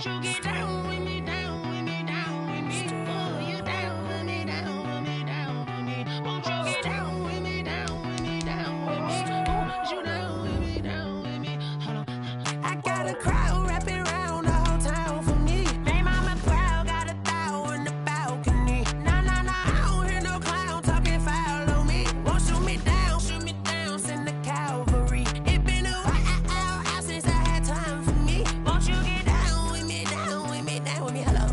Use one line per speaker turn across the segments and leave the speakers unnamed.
Won't you get down with me, down with me, down with me? Oh, you down with me, down with me, down with me. Won't you get down with me, down with me, down with me? Oh, you down with me, down with me. Hold on. I got a crowd wrapping around the whole town for me. Baby mama proud, got a thou in the balcony. Nah, nah, nah, I don't hear no clown talking foul on me. Won't shoot me down, send the cavalry. It been a while since I had time for me. Won't you get down with me, down with me, down with me? Hello.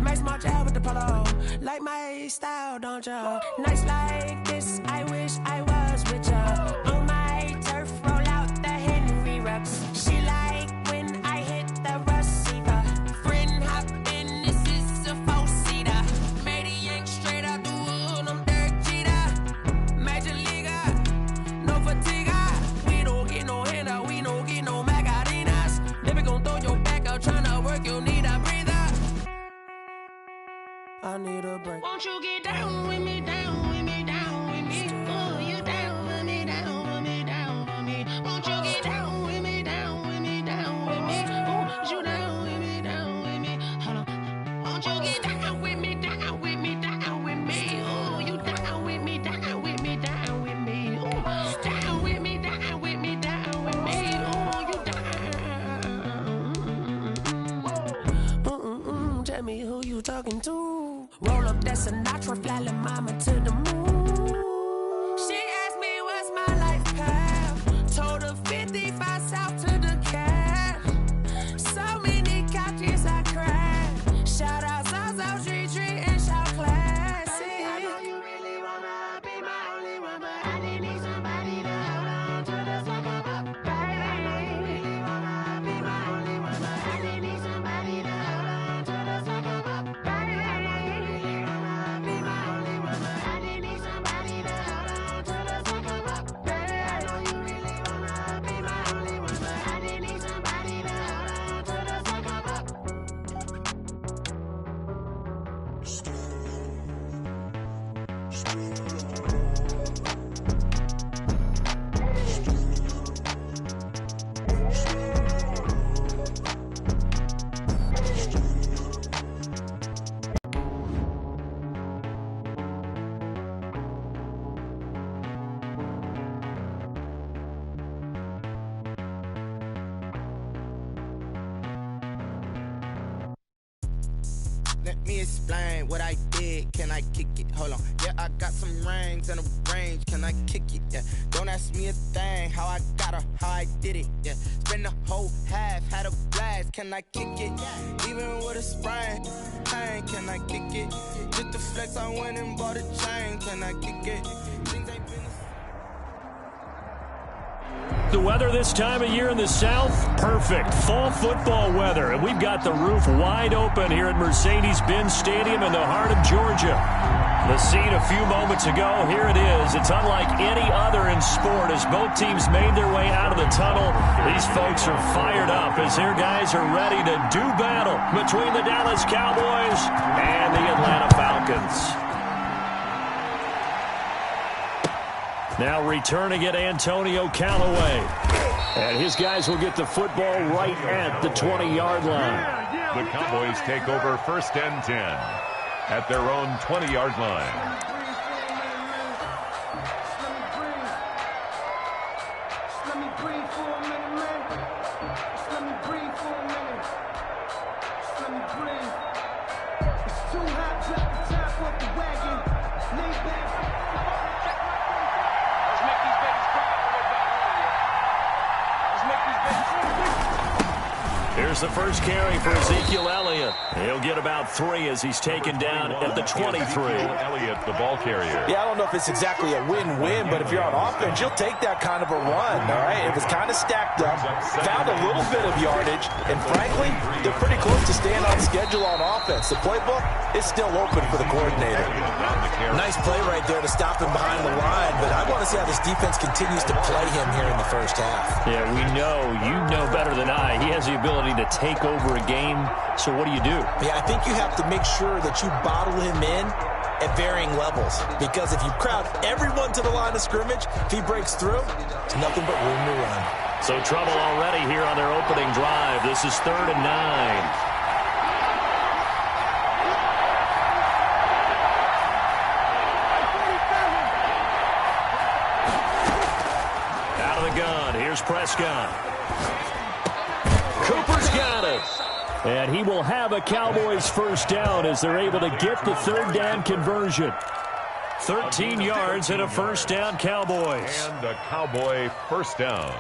Max March out with the polo. Like my style, don't ya? Nights like this, I wish I was with ya. On my turf, roll out the Henry rocks. She like when I hit the receiver. Friend hop in, this is a four-seater. Made a yank straight out the wood, I'm Derek Jeter. Major leaguer, no fatigue. We don't get no handout, we don't get no Macarinas. Never gon' throw your back out, tryna work, you need a breather. I need a break. Won't you get down with me, down with me, down with me? Oh, you down with me, down with me, down with me. Won't you get down with me, down with me, down with me? Oh, you down with me, down with me. Hold on. Won't you get down with me, down with me, down with me? Oh, you down with me, down with me, down with me. Oh, down with me, down with me, down with me. Oh, you down. Tell me who you talking to. Roll up that Sinatra, fly la mama to the moon. She asked me what's my life path. Told her 55 south to the cash. So many couches I crashed. Shout out South Street and shout classy. I know you really wanna be my only one, but I didn't need somebody to hold on to the second up. Baby, I know you really wanna be my only one, but I didn't need somebody to hold on to the second up. Baby, I know you really wanna be my only one, but I didn't need somebody to hold on to the second up. Baby, I know you really wanna be my only one, but I didn't need somebody to hold on to the second up.
Let me explain what I did. Can I kick it? Hold on. Yeah, I got some rings and a range. Can I kick it? Yeah. Don't ask me a thing. How I got her, how I did it. Yeah. Spend the whole half, had a blast. Can I kick it? Even with a sprain, pain. Can I kick it? Just the flex, I went and bought a chain. Can I kick it? Things ain't been
The weather this time of year in the South, perfect. Fall football weather. And we've got the roof wide open here at Mercedes-Benz Stadium in the heart of Georgia. The scene a few moments ago, here it is. It's unlike any other in sport as both teams made their way out of the tunnel. These folks are fired up as their guys are ready to do battle between the Dallas Cowboys and the Atlanta Falcons. Now returning it, Antonio Callaway. And his guys will get the football right at the 20-yard line.
The Cowboys take over 1st and 10 at their own 20-yard line.
Here's the first carry for Ezekiel Elliott. He'll get about 3 as he's taken down at the 23.
Elliott, the ball carrier.
Yeah, I don't know if it's exactly a win-win, but if you're on offense, you'll take that kind of a run, all right? It was kind of stacked up, found a little bit of yardage, and frankly, they're pretty close to staying on schedule on offense. The playbook is still open for the coordinator. Nice play right there to stop him behind the line, but I want to see how this defense continues to play him here in the first half.
Yeah, we know, you know better than I, he has the ability to take over a game. So what do you do?
Yeah, I think you have to make sure that you bottle him in at varying levels, because if you crowd everyone to the line of scrimmage, if he breaks through, it's nothing but room to run.
So trouble already here on their opening drive. This is 3rd and 9. Prescott. Cooper's got it. And he will have a Cowboys first down as they're able to get the third down conversion. 13 yards and a first down, Cowboys.
And a Cowboy first down.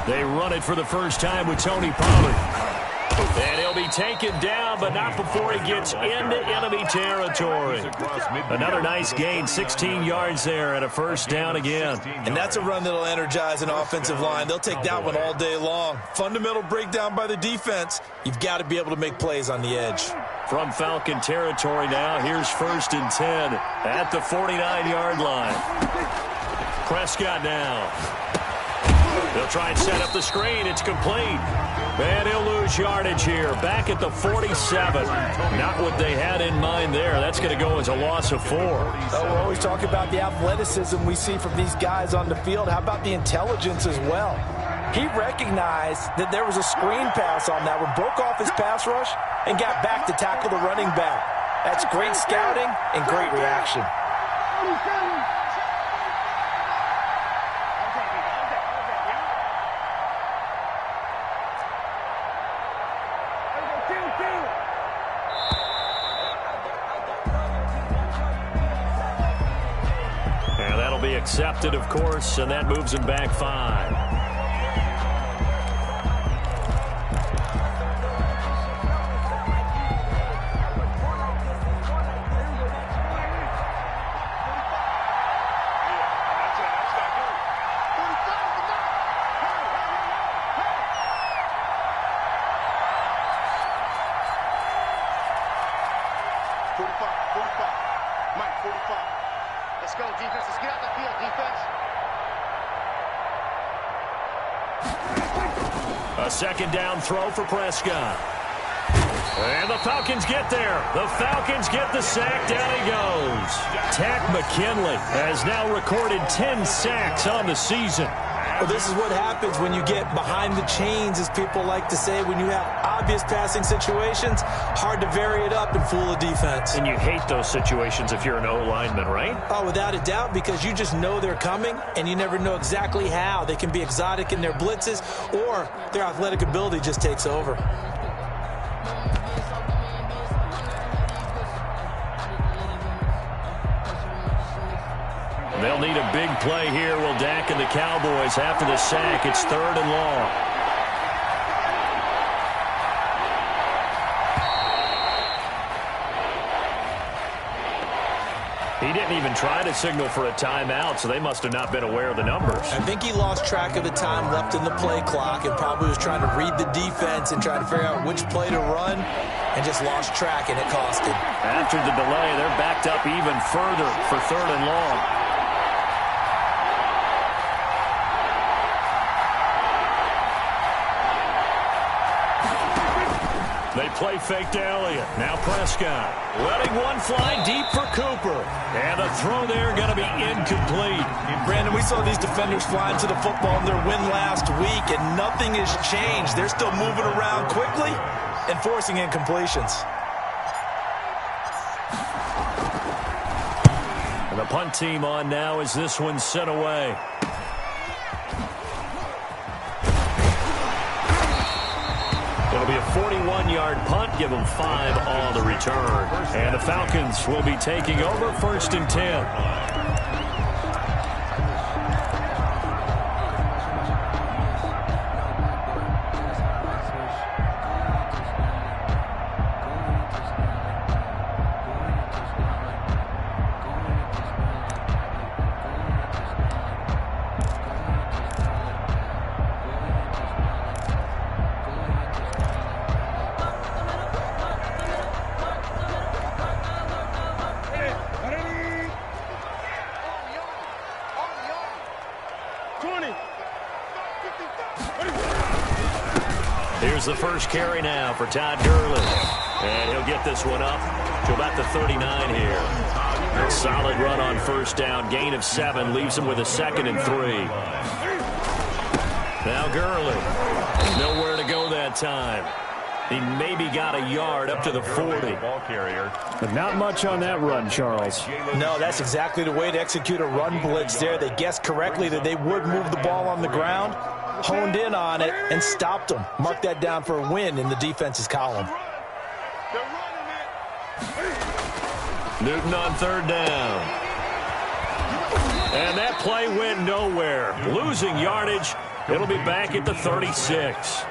They run it for the first time with Tony Pollard. And he'll be taken down, but not before he gets into enemy territory. Another nice gain, 16 yards there, and a first down again.
And that's a run that'll energize an offensive line. They'll take that one all day long. Fundamental breakdown by the defense. You've got to be able to make plays on the edge.
From Falcon territory now, here's 1st and 10 at the 49-yard line. Prescott now. They'll try and set up the screen. It's complete. And he'll lose yardage here. Back at the 47. Not what they had in mind there. That's going to go as a loss of 4.
We're always talking about the athleticism we see from these guys on the field. How about the intelligence as well? He recognized that there was a screen pass on that one, broke off his pass rush, and got back to tackle the running back. That's great scouting and great reaction.
And that'll be accepted, of course, and that moves him back 5. A second down throw for Prescott. And the Falcons get there. The Falcons get the sack. Down he goes. Takk McKinley has now recorded 10 sacks on the season.
Well, this is what happens when you get behind the chains, as people like to say. When you have obvious passing situations, hard to vary it up and fool a defense.
And you hate those situations if you're an O-lineman, right?
Oh, without a doubt, because you just know they're coming, and you never know exactly how. They can be exotic in their blitzes, or their athletic ability just takes over.
They'll need a big play here, will Dak and the Cowboys. After the sack, it's 3rd and long. He didn't even try to signal for a timeout, so they must have not been aware of the numbers.
I think he lost track of the time left in the play clock and probably was trying to read the defense and try to figure out which play to run and just lost track, and it cost him.
After the delay, they're backed up even further for 3rd and long. They play fake to Elliott. Now Prescott letting one fly deep for Cooper. And a throw there going to be incomplete.
Brandon, we saw these defenders flying to the football in their win last week, and nothing has changed. They're still moving around quickly and forcing incompletions.
And the punt team on now as this one's sent away. It'll be a 41-yard punt, give them 5 on the return. And the Falcons will be taking over 1st and 10. Here's the first carry now for Todd Gurley. And he'll get this one up to about the 39 here. A solid run on first down. Gain of 7 leaves him with a 2nd and 3. Now Gurley. Nowhere to go that time. He maybe got a yard up to the 40.
But not much on that run, Charles.
No, that's exactly the way to execute a run blitz there. They guessed correctly that they would move the ball on the ground, honed in on it, and stopped them. Mark that down for a win in the defense's column.
Newton on 3rd down. And that play went nowhere. Losing yardage. It'll be back at the 36.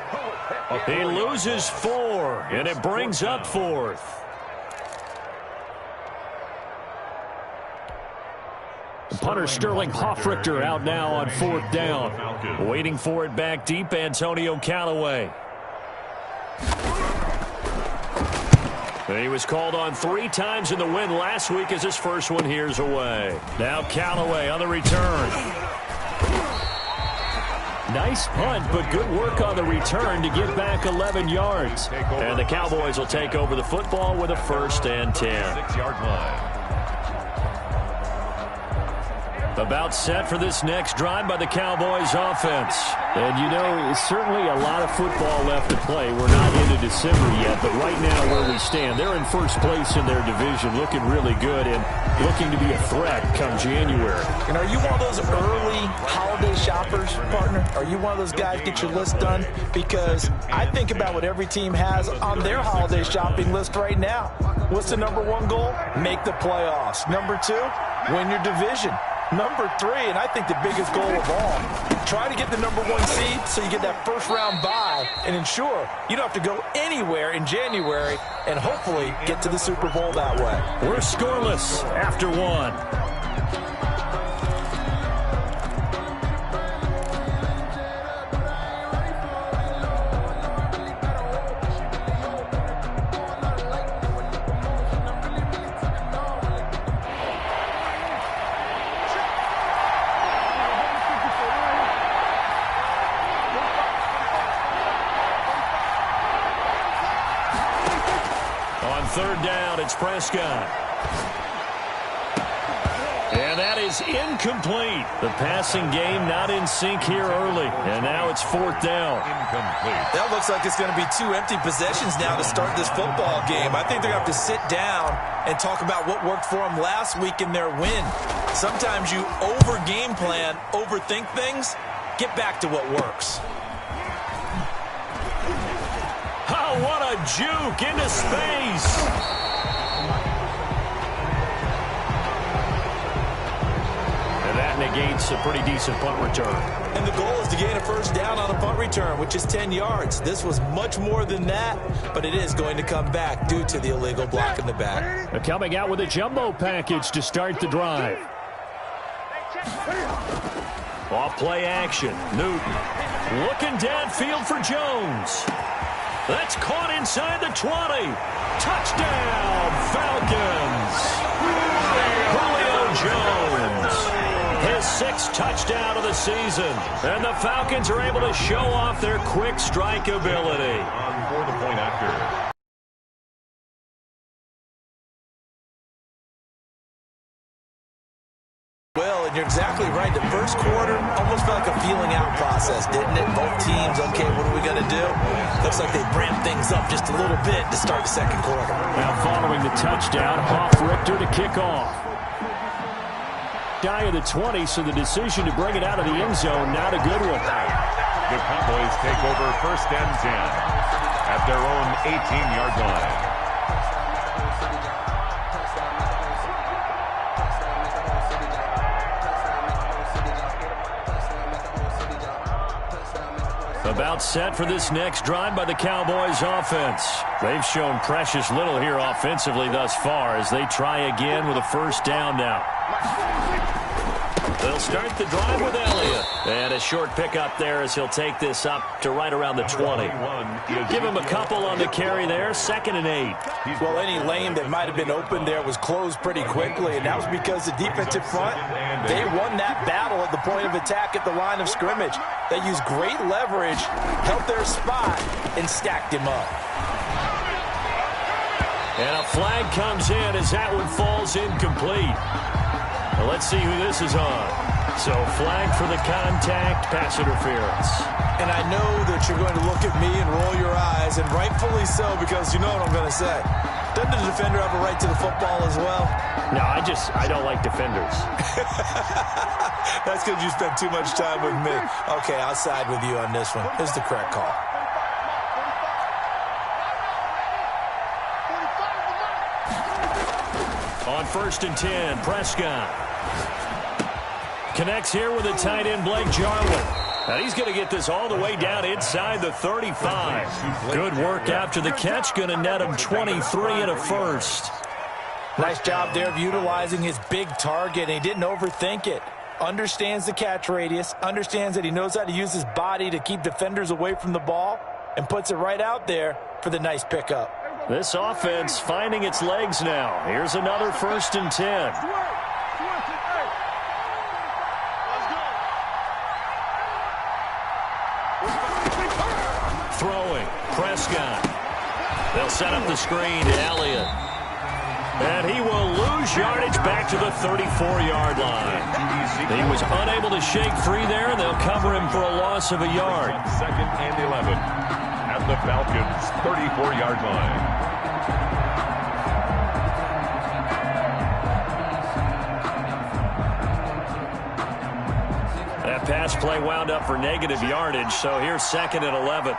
He loses 4, and it brings up 4th.
Punter Sterling Hoffrichter out now on 4th down.
Waiting for it back deep, Antonio Callaway. He was called on 3 times in the win last week as his first one here's away. Now Callaway on the return.
Nice punt, but good work on the return to get back 11 yards.
And the Cowboys will take over the football with a 1st and 10.
6-yard line.
About set for this next drive by the Cowboys offense.
And, you know, certainly a lot of football left to play. We're not into December yet, but right now where we stand, they're in first place in their division, looking really good and looking to be a threat come January.
And are you one of those early holiday shoppers, partner? Are you one of those guys get your list done? Because I think about what every team has on their holiday shopping list right now. What's the number 1 goal? Make the playoffs. Number 2, win your division. Number 3, and I think the biggest goal of all, try to get the number 1 seed so you get that first-round bye and ensure you don't have to go anywhere in January and hopefully get to the Super Bowl that way.
We're scoreless after 1. On 3rd down, it's Prescott. And that is incomplete. The passing game not in sync here early. And now it's 4th down.
Incomplete.
That looks like it's going to be 2 empty possessions now to start this football game. I think they're going to have to sit down and talk about what worked for them last week in their win. Sometimes you over-game plan, overthink things, get back to what works.
Oh, what a juke into space. And that negates a pretty decent punt return.
And the goal is to gain a first down on a punt return, which is 10 yards. This was much more than that, but it is going to come back due to the illegal block in the back.
They're coming out with a jumbo package to start the drive.
Off play action. Newton looking downfield for Jones. That's caught inside the 20. Touchdown, Falcons. Julio Jones, his 6th touchdown of the season. And the Falcons are able to show off their quick strike ability.
For the point after.
Well, and you're exactly right. The first quarter almost felt like a feeling out process, didn't it? Both teams, okay, what are we going to do? Looks like they ramped things up just a little bit to start the second quarter.
Now following the touchdown, Hoffrichter to kick off. Guy of the 20, so the decision to bring it out of the end zone, not a good one.
The Cowboys take over 1st and 10 at their own 18-yard line.
About set for this next drive by the Cowboys offense. They've shown precious little here offensively thus far as they try again with a first down now. They'll start the drive with Elliott. And a short pickup there as he'll take this up to right around the 20. Give him a couple on the carry there. 2nd and 8.
Well, any lane that might have been open there was closed pretty quickly, and that was because the defensive front, they won that battle at the point of attack at the line of scrimmage. They used great leverage, held their spot, and stacked him up.
And a flag comes in as that one falls incomplete. Well, let's see who this is on. So flag for the contact, pass interference.
And I know that you're going to look at me and roll your eyes, and rightfully so, because you know what I'm going to say. Doesn't the defender have a right to the football as well?
No, I don't like defenders.
That's because you spent too much time with me. Okay, I'll side with you on this one. This is the correct call.
On 1st and 10, Prescott connects here with a tight end, Blake Jarwin. And he's going to get this all the way down inside the 35. Good work after the catch. Going to net him 23 and a first.
Nice job there of utilizing his big target. And he didn't overthink it. Understands the catch radius. Understands that he knows how to use his body to keep defenders away from the ball. And puts it right out there for the nice pickup.
This offense finding its legs now. Here's another 1st and 10. Throwing, Prescott. They'll set up the screen to Elliott. And he will lose yardage back to the 34-yard line. He was unable to shake free there, and they'll cover him for a loss of a yard.
2nd and 11 at the Falcons' 34-yard line.
That pass play wound up for negative yardage, so here's 2nd and 11.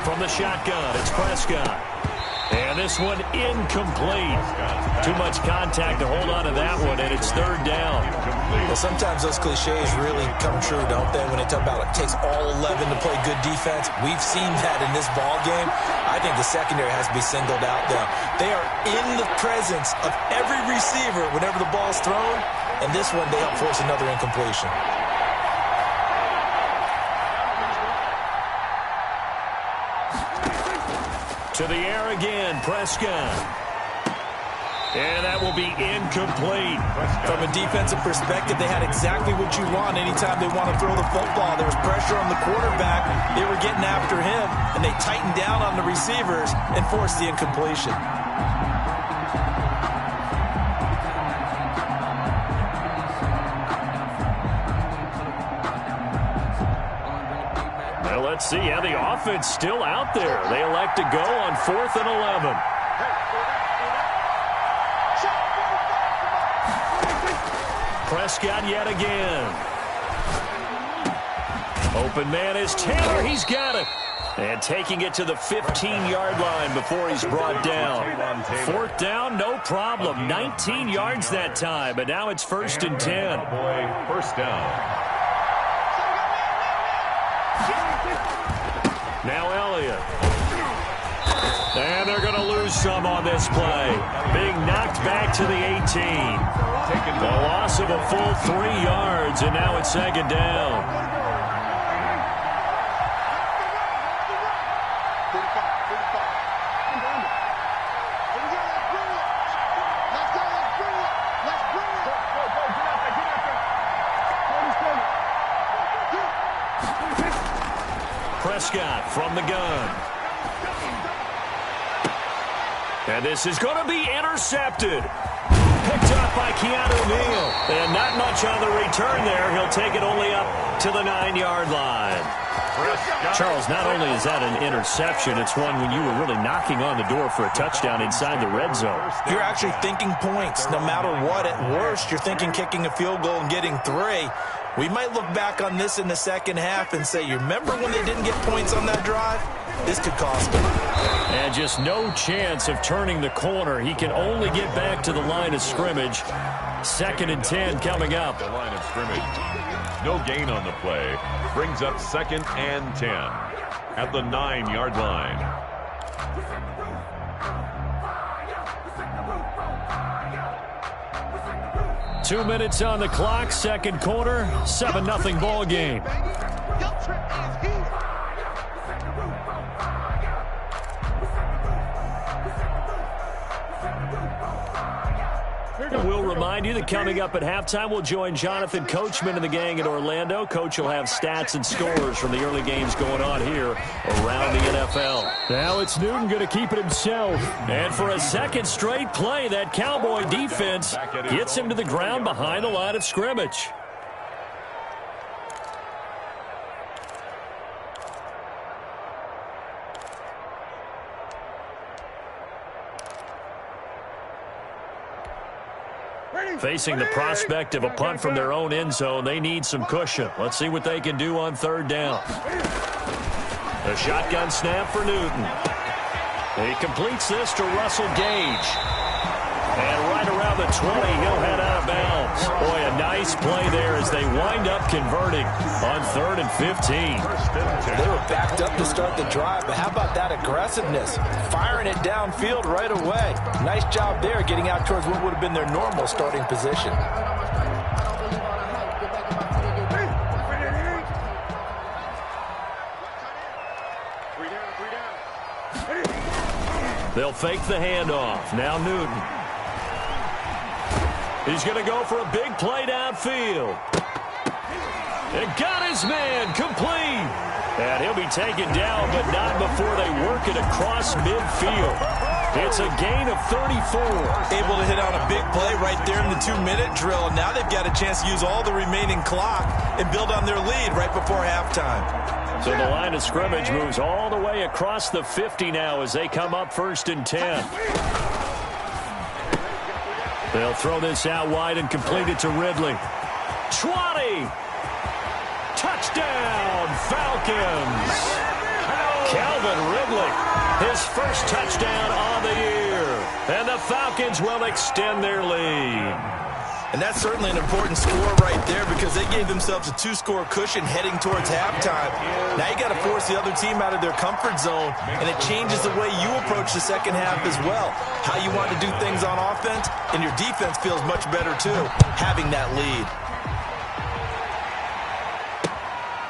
From the shotgun, it's Prescott. And this one incomplete. Too much contact to hold on to that one, and it's 3rd down.
Well, sometimes those cliches really come true, don't they? When they talk about it takes all 11 to play good defense. We've seen that in this ball game. I think the secondary has to be singled out, though. They are in the presence of every receiver whenever the ball's thrown, and this one they help force another incompletion.
To the air again, Prescott. And that will be incomplete.
From a defensive perspective, they had exactly what you want anytime they want to throw the football. There was pressure on the quarterback. They were getting after him, and they tightened down on the receivers and forced the incompletion.
Let's see how the offense still out there. They elect to go on 4th and 11. Prescott yet again. Open man is Taylor. He's got it. And taking it to the 15-yard line before he's brought down. 4th down, no problem. 19 yards that time, but now it's 1st and 10.
1st down.
Now Elliott. And they're going to lose some on this play. Being knocked back to the 18. The loss of a full 3 yards, and now it's 2nd down. Prescott from the gun. And this is going to be intercepted. Picked up by Keanu Neal. And not much on the return there. He'll take it only up to the 9-yard line. Charles, not only is that an interception, it's one when you were really knocking on the door for a touchdown inside the red zone.
You're actually thinking points. No matter what, at worst, you're thinking kicking a field goal and getting 3. We might look back on this in the second half and say, you remember when they didn't get points on that drive? This could cost them.
And just no chance of turning the corner. He can only get back to the line of scrimmage. 2nd and 10 coming up.
The line of scrimmage. No gain on the play. Brings up 2nd and 10 at the 9-yard line.
Two minutes on the clock, 2nd quarter, 7-0 ball game. We'll remind you that coming up at halftime, we'll join Jonathan Coachman and the gang in Orlando. Coach will have stats and scores from the early games going on here around the NFL.
Now it's Newton going to keep it himself.
And for a second straight play, that Cowboy defense gets him to the ground behind the line of scrimmage. Facing the prospect of a punt from their own end zone, they need some cushion. Let's see what they can do on third down. The shotgun snap for Newton. He completes this to Russell Gage. And right around the 20, he'll head out of bounds. Boy, a nice play there as they wind up converting on 3rd and 15.
They were backed up to start the drive, but how about that aggressiveness? Firing it downfield right away. Nice job there getting out towards what would have been their normal starting position.
They'll fake the handoff. Now Newton. He's going to go for a big play downfield. And got his man complete. And he'll be taken down, but not before they work it across midfield. It's a gain of 34.
Able to hit on a big play right there in the 2-minute drill. Now they've got a chance to use all the remaining clock and build on their lead right before halftime.
So the line of scrimmage moves all the way across the 50 now as they come up 1st and 10. They'll throw this out wide and complete it to Ridley. 20. Touchdown, Falcons. Calvin Ridley, his first touchdown on the year. And the Falcons will extend their lead.
And that's certainly an important score right there because they gave themselves a 2-score cushion heading towards halftime. Now you got to force the other team out of their comfort zone, and it changes the way you approach the second half as well. How you want to do things on offense, and your defense feels much better too, having that lead.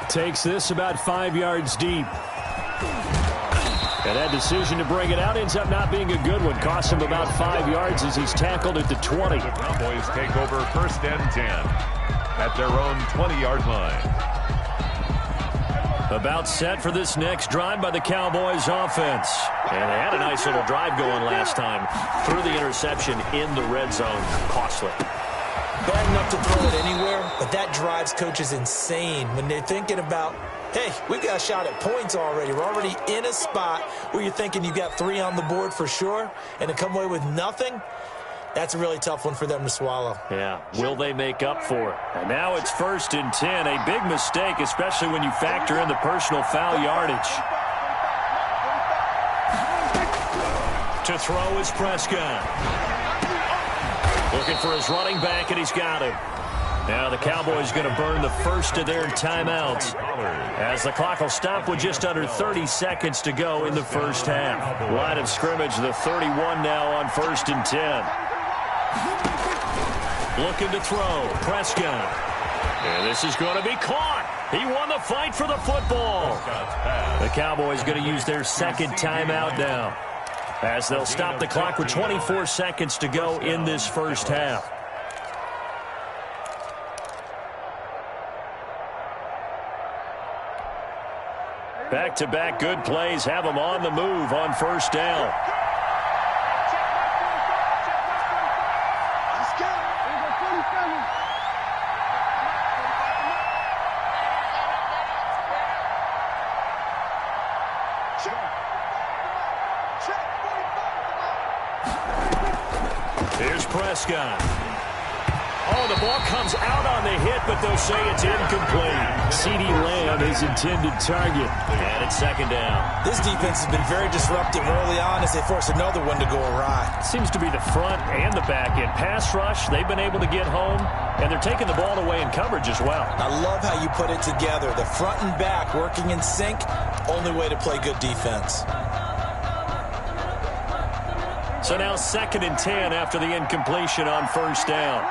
Takes this about 5 yards deep. And that decision to bring it out ends up not being a good one. Costs him about 5 yards as he's tackled at the 20.
The Cowboys take over 1st and 10 at their own 20-yard line.
About set for this next drive by the Cowboys offense. And they had a nice little drive going last time. Threw the interception in the red zone. Costly.
Bad enough to throw it anywhere, but that drives coaches insane when they're thinking about, hey, we've got a shot at points already. We're already in a spot where you're thinking you've got 3 on the board for sure, and to come away with nothing, that's a really tough one for them to swallow.
Yeah, will they make up for it? And now it's 1st and 10, a big mistake, especially when you factor in the personal foul yardage. To throw is Prescott. Looking for his running back, and he's got him. Now the Cowboys going to burn the first of their timeouts as the clock will stop with just under 30 seconds to go in the first half. Line of scrimmage, the 31 now on 1st and 10. Looking to throw, Prescott. And this is going to be caught. He won the fight for the football. The Cowboys going to use their second timeout now, as they'll stop the clock with 24 seconds to go in this first half. Back-to-back good plays have them on the move on 1st down. Here's Prescott. Oh, the ball comes out on the hit, but they'll say it's incomplete. CeeDee Lamb, his intended target. And it's 2nd down.
This defense has been very disruptive early on as they force another one to go awry.
Seems to be the front and the back end. Pass rush, they've been able to get home, and they're taking the ball away in coverage as well.
I love how you put it together. The front and back working in sync, only way to play good defense.
So now 2nd and 10 after the incompletion on 1st down.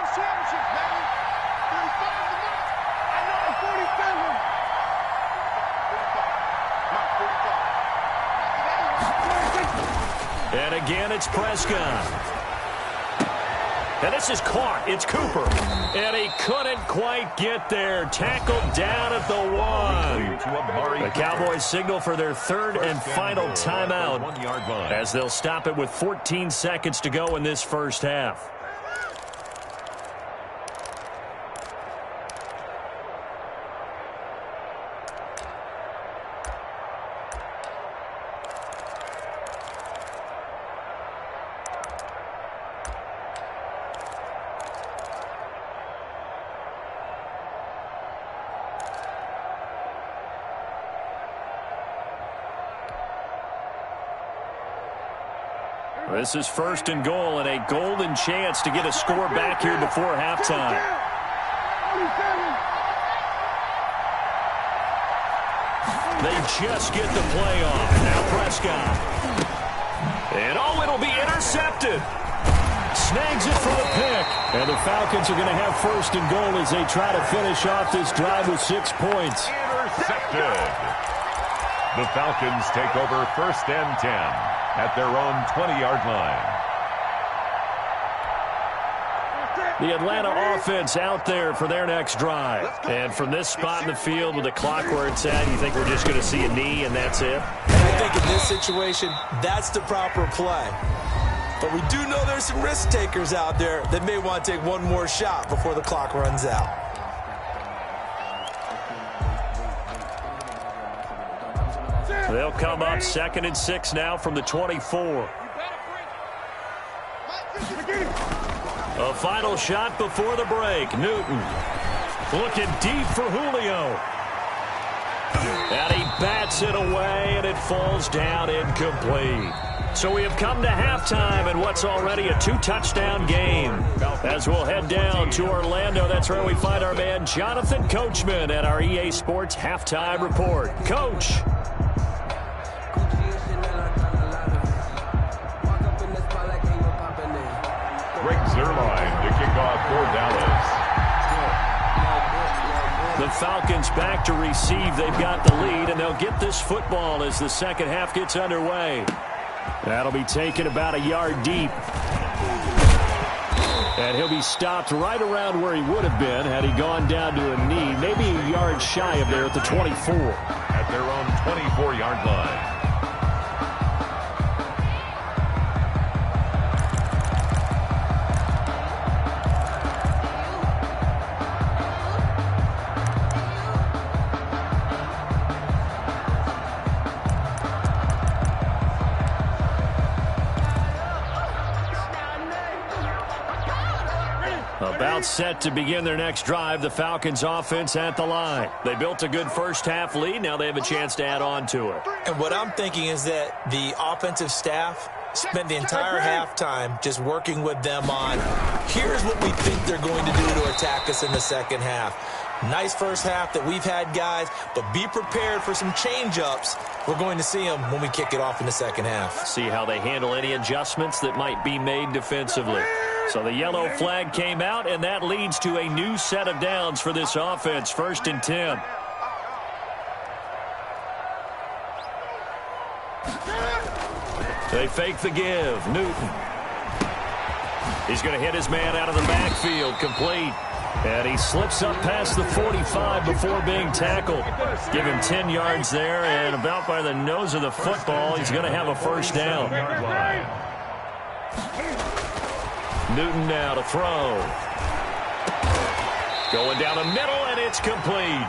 And again, it's Prescott. And this is caught. It's Cooper. And he couldn't quite get there. Tackled down at the 1. The Cowboys signal for their third and final timeout as they'll stop it with 14 seconds to go in this first half. This is first and goal and a golden chance to get a score back here before halftime. They just get the play off. Now Prescott. And it'll be intercepted. Snags it for the pick. And the Falcons are going to have first and goal as they try to finish off this drive with 6 points.
Intercepted. The Falcons take over first and 10 at their own 20-yard line.
The Atlanta offense out there for their next drive. And from this spot in the field with the clock where it's at, you think we're just going to see a knee and that's it?
And I think in this situation, that's the proper play. But we do know there's some risk takers out there that may want to take one more shot before the clock runs out.
They'll come up 2nd and 6 now from the 24. A final shot before the break. Newton looking deep for Julio. And he bats it away, and it falls down incomplete. So we have come to halftime in what's already a 2-touchdown game. As we'll head down to Orlando, that's where we find our man Jonathan Coachman at our EA Sports Halftime Report. Coach.
Greg Zuerlein to kick off for Dallas.
The Falcons back to receive. They've got the lead, and they'll get this football as the second half gets underway. That'll be taken about a yard deep. And he'll be stopped right around where he would have been had he gone down to a knee, maybe a yard shy of there at the 24.
At their own 24-yard line.
About set to begin their next drive, the Falcons offense at the line. They built a good first half lead. Now they have a chance to add on to it.
And what I'm thinking is that the offensive staff spent the entire halftime just working with them on, here's what we think they're going to do to attack us in the second half. Nice first half that we've had, guys, but be prepared for some change-ups. We're going to see them when we kick it off in the second half.
See how they handle any adjustments that might be made defensively. So the yellow flag came out, and that leads to a new set of downs for this offense. 1st and 10. They fake the give. Newton. He's going to hit his man out of the backfield. Complete. And he slips up past the 45 before being tackled. Give him 10 yards there, and about by the nose of the football, he's going to have a first down. Newton now to throw. Going down the middle, and it's complete.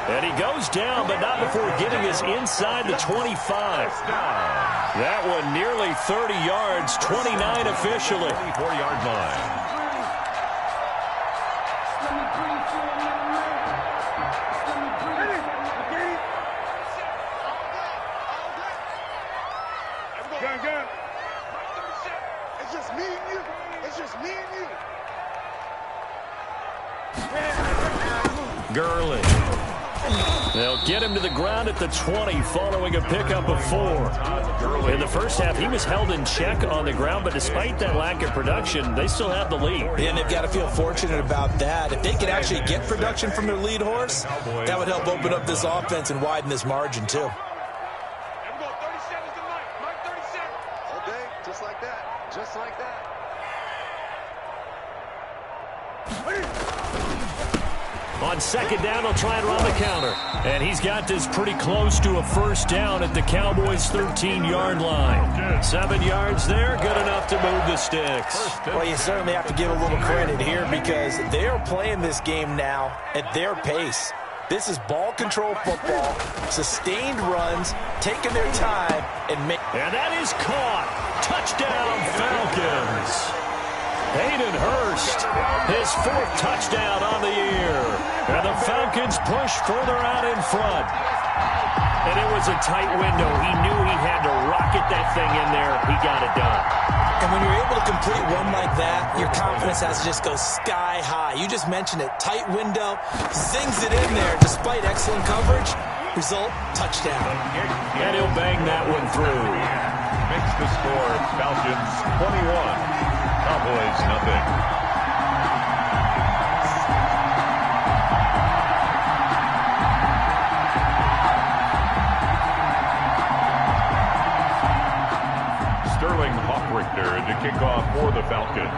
And he goes down, but not before getting us inside the 25. That one nearly 30 yards, 29 officially.
24-yard line.
It's just me and you. It's just me and you.
Gurley. They'll get him to the ground at the 20 following a pickup of 4. In the first half, he was held in check on the ground, but despite that lack of production, they still have the lead.
And they've got to feel fortunate about that. If they could actually get production from their lead horse, that would help open up this offense and widen this margin, too.
Just like that.
On second down, they'll try and run the counter. And he's got this pretty close to a first down at the Cowboys' 13-yard line. 7 yards there, good enough to move the sticks.
Well, you certainly have to give a little credit here because they're playing this game now at their pace. This is ball control football, sustained runs, taking their time, and
that is caught. Touchdown, Falcons. Hayden Hurst, his 4th touchdown on the year. And the Falcons push further out in front. And it was a tight window. He knew he had to rocket that thing in there. He got it done.
And when you're able to complete one like that, your confidence has to just go sky high. You just mentioned it. Tight window, zings it in there despite excellent coverage. Result, touchdown.
And he'll bang that one through.
Makes the score Falcons 21, Cowboys nothing. To kick off for the Falcons.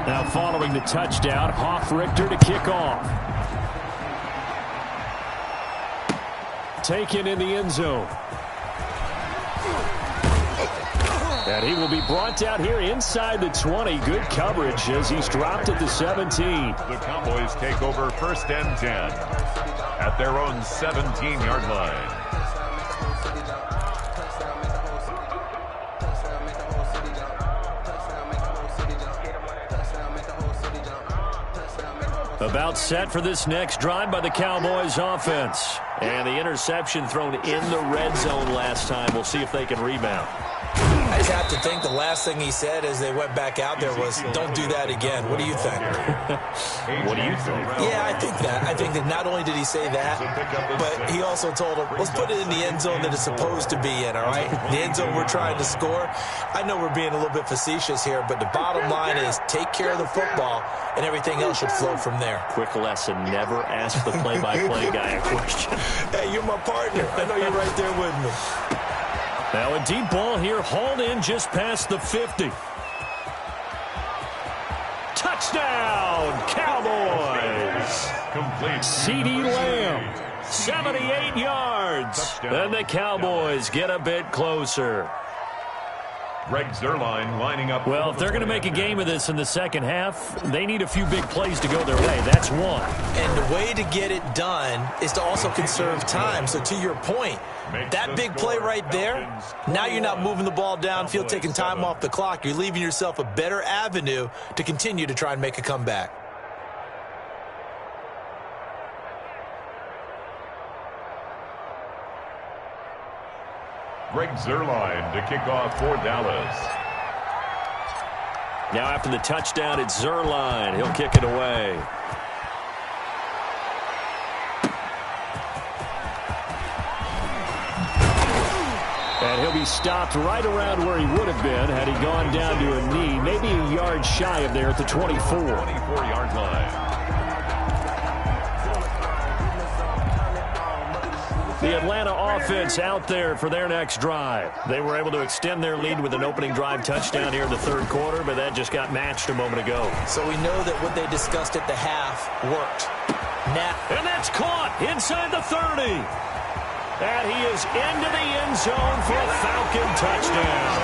Now following the touchdown, Hoff-Richter to kick off. Taken in the end zone. And he will be brought down here inside the 20. Good coverage as he's dropped at the 17.
The Cowboys take over 1st and 10 at their own 17-yard line.
About set for this next drive by the Cowboys offense. And the interception thrown in the red zone last time. We'll see if they can rebound.
I just have to think the last thing he said as they went back out there was, don't do that again. What do you think?
What do you think?
Yeah, I think that. I think that not only did he say that, but he also told him, let's put it in the end zone that it's supposed to be in, all right? The end zone we're trying to score. I know we're being a little bit facetious here, but the bottom line is take care of the football, and everything else should flow from there.
Quick lesson, never ask the play-by-play guy a question.
Hey, you're my partner. I know you're right there with me.
Now a deep ball here, hauled in just past the 50. Touchdown, Cowboys!
Complete.
CeeDee Lamb, 78 yards. Touchdown. And the Cowboys get a bit closer.
Greg Zuerlein lining up.
Well, if they're going to make a game of this in the second half, they need a few big plays to go their way. That's one.
And the way to get it done is to also conserve time. So to your point, that big play right there, now you're not moving the ball downfield, taking time off the clock. You're leaving yourself a better avenue to continue to try and make a comeback.
Greg Zuerlein to kick off for Dallas.
Now after the touchdown, it's Zuerlein. He'll kick it away. And he'll be stopped right around where he would have been had he gone down to a knee, maybe a yard shy of there at the 24.
24-yard line.
The Atlanta offense out there for their next drive. They were able to extend their lead with an opening drive touchdown here in the third quarter, but that just got matched a moment ago.
So we know that what they discussed at the half worked.
And that's caught inside the 30. And he is into the end zone for a Falcon touchdown.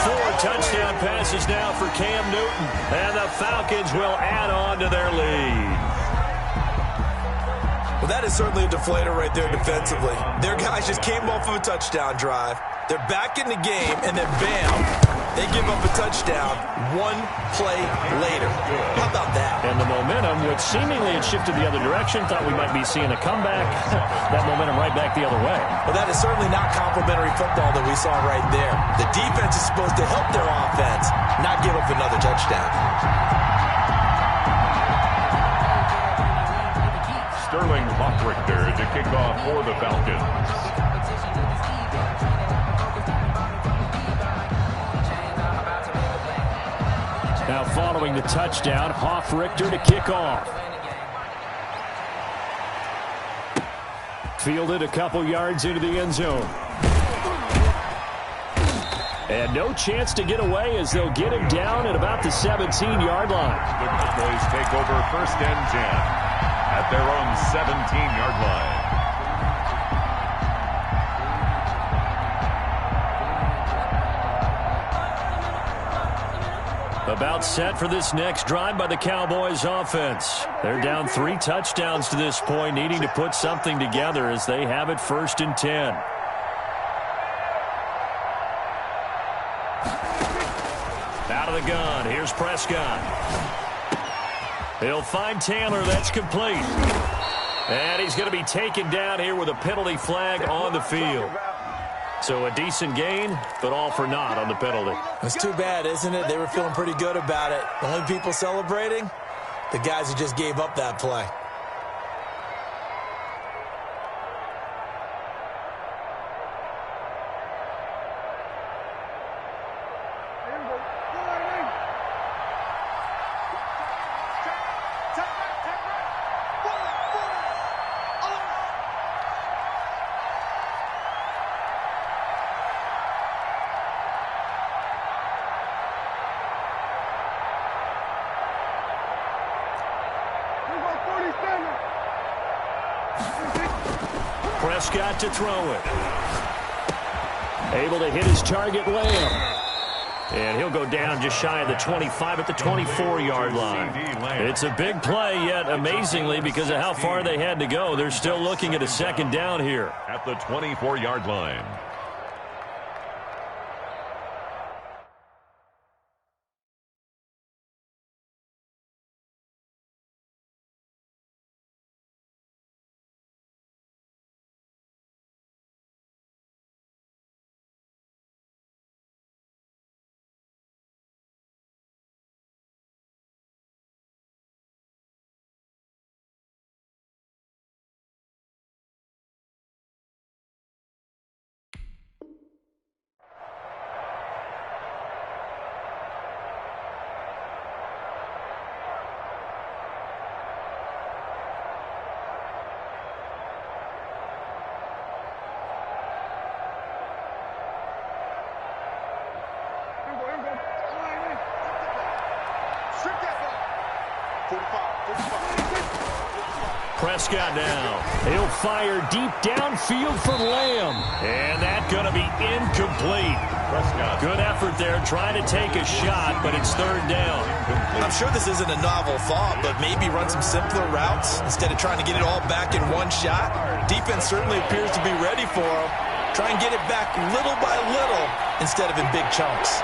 4 touchdown passes now for Cam Newton. And the Falcons will add on to their lead.
Well, that is certainly a deflator right there defensively. Their guys just came off of a touchdown drive. They're back in the game, and then bam, they give up a touchdown 1 play later. How about that?
And the momentum, which seemingly had shifted the other direction, thought we might be seeing a comeback. That momentum right back the other way.
Well, that is certainly not complimentary football that we saw right there. The defense is supposed to help their offense, not give up another touchdown.
Sterling Hoff-Richter to kick off for the Falcons.
Now following the touchdown, Hoff-Richter to kick off. Fielded a couple yards into the end zone.
And no chance to get away as they'll get him down at about the 17-yard line.
The Cowboys take over 1st and 10 at their own 17-yard line.
About set for this next drive by the Cowboys offense. They're down 3 touchdowns to this point, needing to put something together as they have it 1st and 10. Out of the gun, here's Prescott. He'll find Taylor, that's complete. And he's going to be taken down here with a penalty flag on the field. So a decent gain, but all for naught on the penalty.
It's too bad, isn't it? They were feeling pretty good about it. The only people celebrating, the guys who just gave up that play.
Prescott to throw it. Able to hit his target, Lamb. And he'll go down just shy of the 25 at the 24-yard line. It's a big play, yet amazingly, because of how far they had to go, they're still looking at a 2nd down here.
At the 24-yard line.
Prescott now. He'll fire deep downfield for Lamb. And that's going to be incomplete.
Prescott.
Good effort there, trying to take a shot, but it's 3rd down.
I'm sure this isn't a novel thought, but maybe run some simpler routes instead of trying to get it all back in one shot. Defense certainly appears to be ready for him. Try and get it back little by little instead of in big chunks.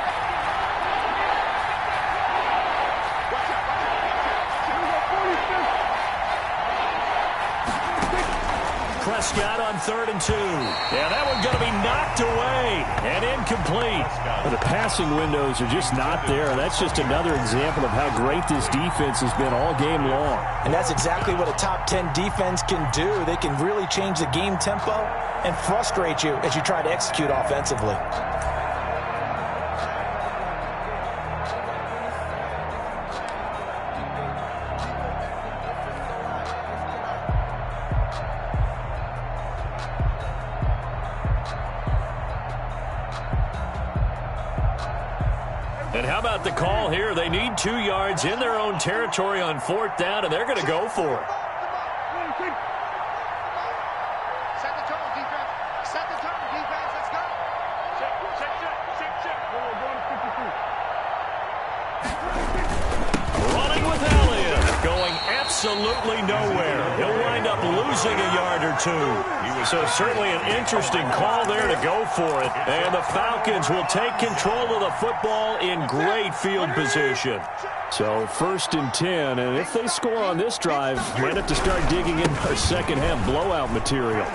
Prescott on 3rd and 2. Yeah, that one's going to be knocked away and incomplete.
Well, the passing windows are just not there. That's just another example of how great this defense has been all game long.
And that's exactly what a top 10 defense can do. They can really change the game tempo and frustrate you as you try to execute offensively.
And how about the call here? They need 2 yards in their own territory on 4th down, and they're going to go for it.
Set the tone, defense. Set the tone, defense. Let's go.
Running with Elliott. Going absolutely nowhere. He'll wind up losing a yard or 2. So certainly an interesting call there to go for it. And the Falcons will take control of the football in great field position.
So 1st and 10, and if they score on this drive, might have to start digging in our second-half blowout material.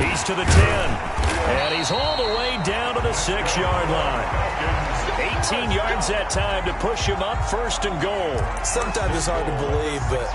He's to the 10, and he's all the way down to the 6-yard line. 18 yards that time to push him up 1st and goal.
Sometimes it's hard to believe, but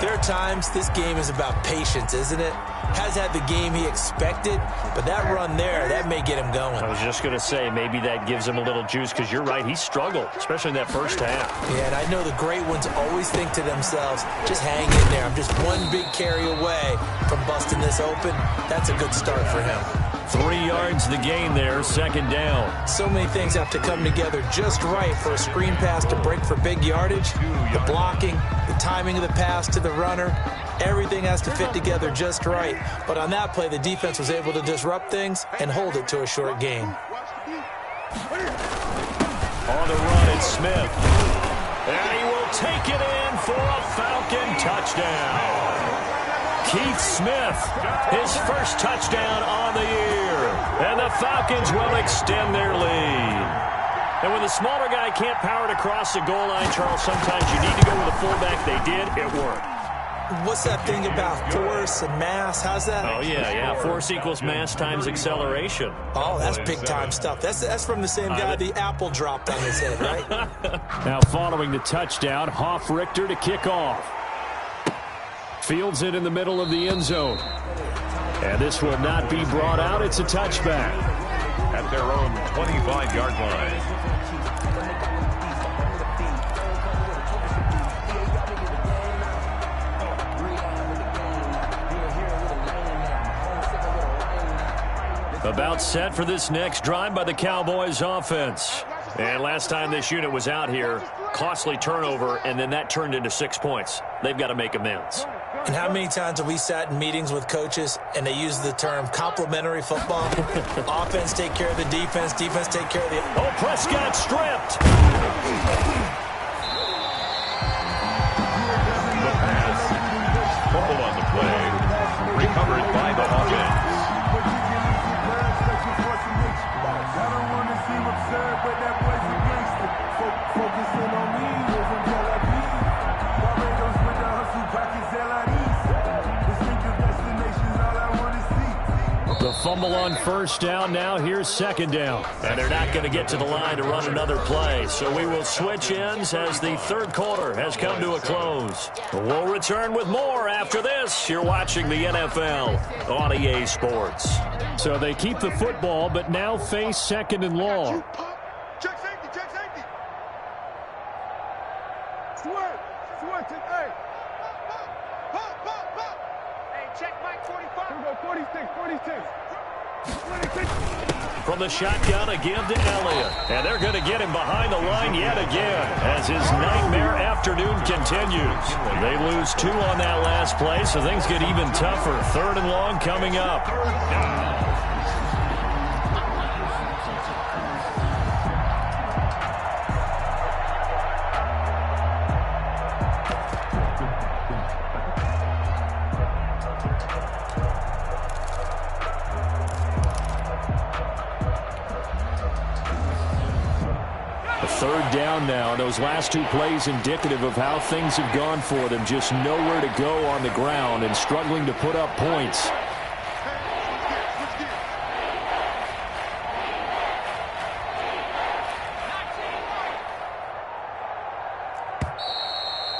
there are times this game is about patience, isn't it? Has had the game he expected, but that run there, that may get him going.
I was just going to say, maybe that gives him a little juice, because you're right, he struggled, especially in that 1st half.
Yeah, and I know the great ones always think to themselves, just hang in there. I'm just one big carry away from busting this open. That's a good start for him.
3 yards the gain there, second down.
So many things have to come together just right for a screen pass to break for big yardage. The blocking, the timing of the pass to the runner, everything has to fit together just right. But on that play, the defense was able to disrupt things and hold it to a short gain.
On the run, it's Smith. And he will take it in for a Falcon touchdown. Keith Smith, his first touchdown on the year. And the Falcons will extend their lead. And when the smaller guy can't power it across the goal line, Charles, sometimes you need to go with a fullback. They did. It worked.
What's that thing about force and mass? How's that?
Oh, yeah. Force equals mass times acceleration.
Oh, that's big-time stuff. That's from the same guy the apple dropped on his head, right?
Now following the touchdown, Hoff-Richter to kick off. Fields it in the middle of the end zone. And this will not be brought out. It's a touchback.
At their own 25-yard line.
About set for this next drive by the Cowboys offense. And last time this unit was out here, costly turnover, and then that turned into 6 points. They've got to make amends.
And how many times have we sat in meetings with coaches and they use the term complementary football? Offense take care of the defense, defense take care of the...
Oh, Prescott stripped.
The pass. Fumble on the play. Recovered by the Hawkins.
The fumble on first down. Now here's second down.
And they're not going to get to the line to run another play. So we will switch ends as the third quarter has come to a close. We'll return with more after this. You're watching the NFL on EA Sports.
So they keep the football, but now face second and long.
Check safety, check safety. Switch, hey. Hey, check Mike 45. Here we go, 46.
From the shotgun, a give to Elliott. And they're going to get him behind the line yet again as his nightmare afternoon continues. They lose 2 on that last play, so things get even tougher. Third and long coming up.
Third down now. Those last 2 plays indicative of how things have gone for them. Just nowhere to go on the ground and struggling to put up points.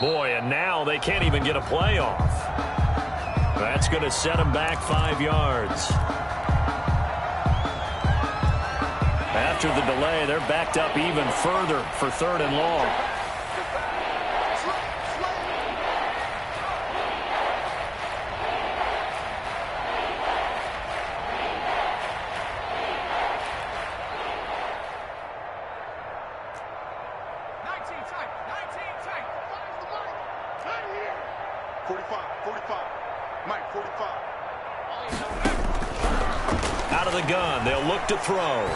Boy, and now they can't even get a play off. That's going to set them back 5 yards. After the delay, they're backed up even further for third and long. Out of the gun, they'll look to throw.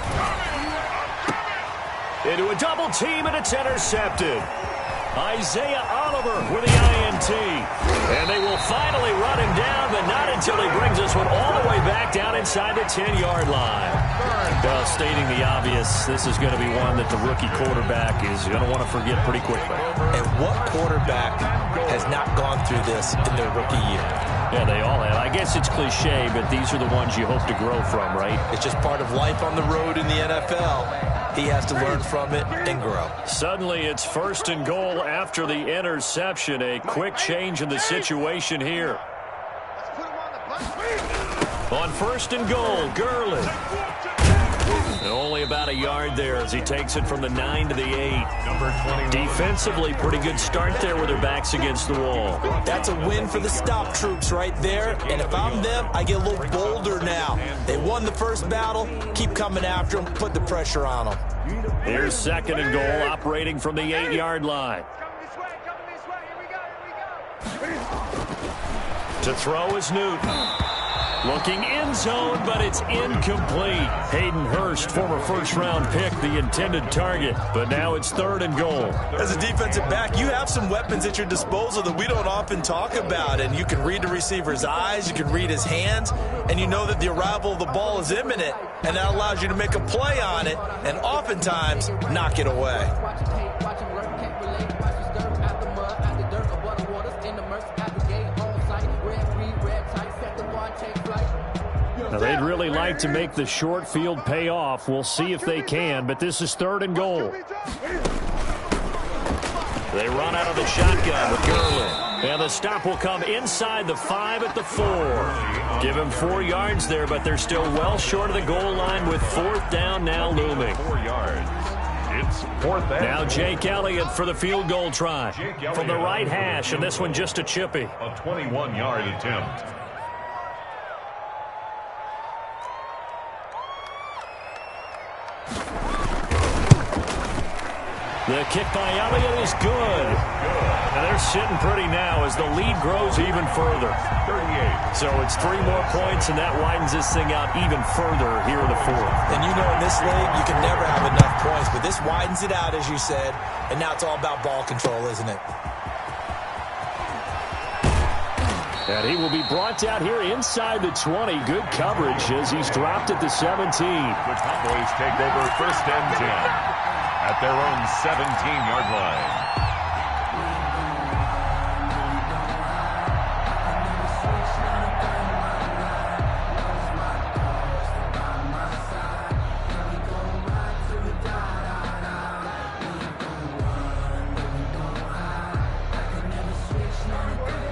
Into a double team, and it's intercepted. Isaiah Oliver with the INT. And they will finally run him down, but not until he brings this one all the way back down inside the 10-yard line. Well, stating the obvious, this is going to be one that the rookie quarterback is going to want to forget pretty quickly.
And what quarterback has not gone through this in their rookie year?
Yeah, they all have. I guess it's cliche, but these are the ones you hope to grow from, right?
It's just part of life on the road in the NFL. He has to learn from it and grow.
Suddenly, it's first and goal after the interception. A quick change in the situation here. On first and goal, Gurley. Only about a yard there as he takes it from the 9 to the 8.
Number 21.
Defensively, pretty good start there with their backs against the wall.
That's a win for the stop troops right there. And if I'm them, I get a little bolder now. They won the first battle. Keep coming after them. Put the pressure on them.
Here's 2nd and goal, operating from the 8-yard line.
Coming this way. Here we go.
To throw is Newton. Looking end zone, but it's incomplete. Hayden Hurst, former first-round pick, the intended target. But now it's 3rd and goal.
As a defensive back, you have some weapons at your disposal that we don't often talk about. And you can read the receiver's eyes, you can read his hands, and you know that the arrival of the ball is imminent. And that allows you to make a play on it and oftentimes knock it away.
Now, they'd really like to make the short field pay off. We'll see if they can, but this is 3rd and goal. They run out of the shotgun with Gurley. And the stop will come inside the 5 at the 4. Give him 4 yards there, but they're still well short of the goal line with 4th down now looming.
4 yards. It's 4th down.
Now Jake Elliott for the field goal try from the right hash, and this one just a chippy.
A 21-yard attempt.
The kick by Elliott is good. Now they're sitting pretty now as the lead grows even further.
38.
So it's 3 more points, and that widens this thing out even further here in the 4th.
And you know in this league, you can never have enough points, but this widens it out, as you said, and now it's all about ball control, isn't it?
And he will be brought down here inside the 20. Good coverage as he's dropped at the 17.
The Cowboys take over 1st and 10 at their own 17-yard line.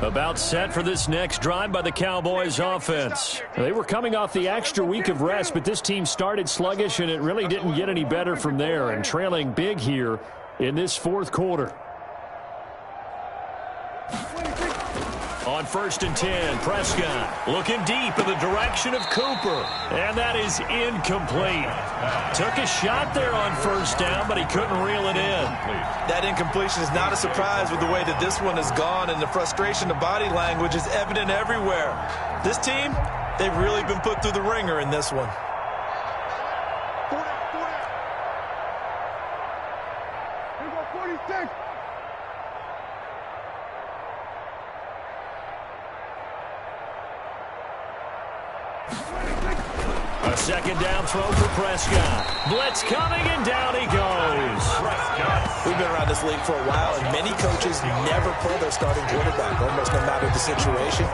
About set for this next drive by the Cowboys offense. They were coming off the extra week of rest, but this team started sluggish, and it really didn't get any better from there, and trailing big here in this 4th quarter. On 1st and 10, Prescott looking deep in the direction of Cooper, and that is incomplete. Took a shot there on 1st down, but he couldn't reel it in.
That incompletion is not a surprise with the way that this one has gone, and the frustration of body language is evident everywhere. This team, they've really been put through the ringer in this one.
Here we go, 46.
A 2nd down throw for Prescott. Blitz coming, and down he goes.
We've been around this league for a while, and many coaches never pull their starting quarterback, almost no matter the situation.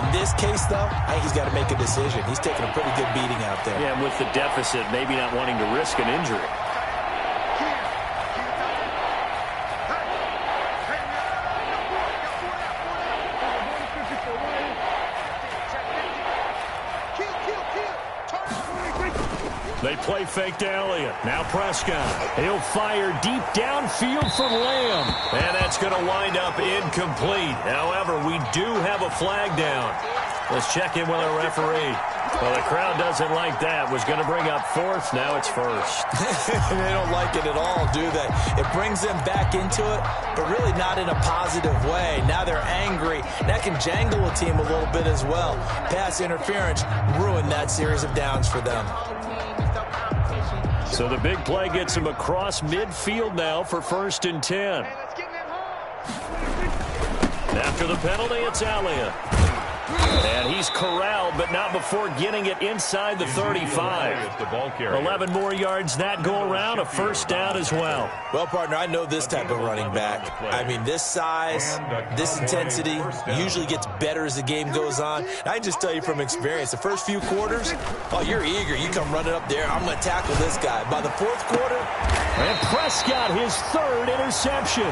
In this case, though, I think he's got to make a decision. He's taking a pretty good beating out there.
Yeah, and with the deficit, maybe not wanting to risk an injury. They play fake to Elliott. Now Prescott. He'll fire deep downfield for Lamb. And that's going to wind up incomplete. However, we do have a flag down. Let's check in with our referee. Well, the crowd doesn't like that. Was going to bring up 4th. Now it's 1st.
They don't like it at all, do they? It brings them back into it, but really not in a positive way. Now they're angry. That can jangle a team a little bit as well. Pass interference ruined that series of downs for them.
So the big play gets him across midfield now for 1st and 10. After the penalty, it's Elliott. And he's corralled, but not before getting it inside the 35. 11 more yards that go around, a 1st down as well.
Well, partner, I know this type of running back. I mean, this size, this intensity usually gets better as the game goes on. I can just tell you from experience, the first few quarters, oh, you're eager. You come running up there, I'm going to tackle this guy. By the 4th quarter,
And Prescott, his third interception.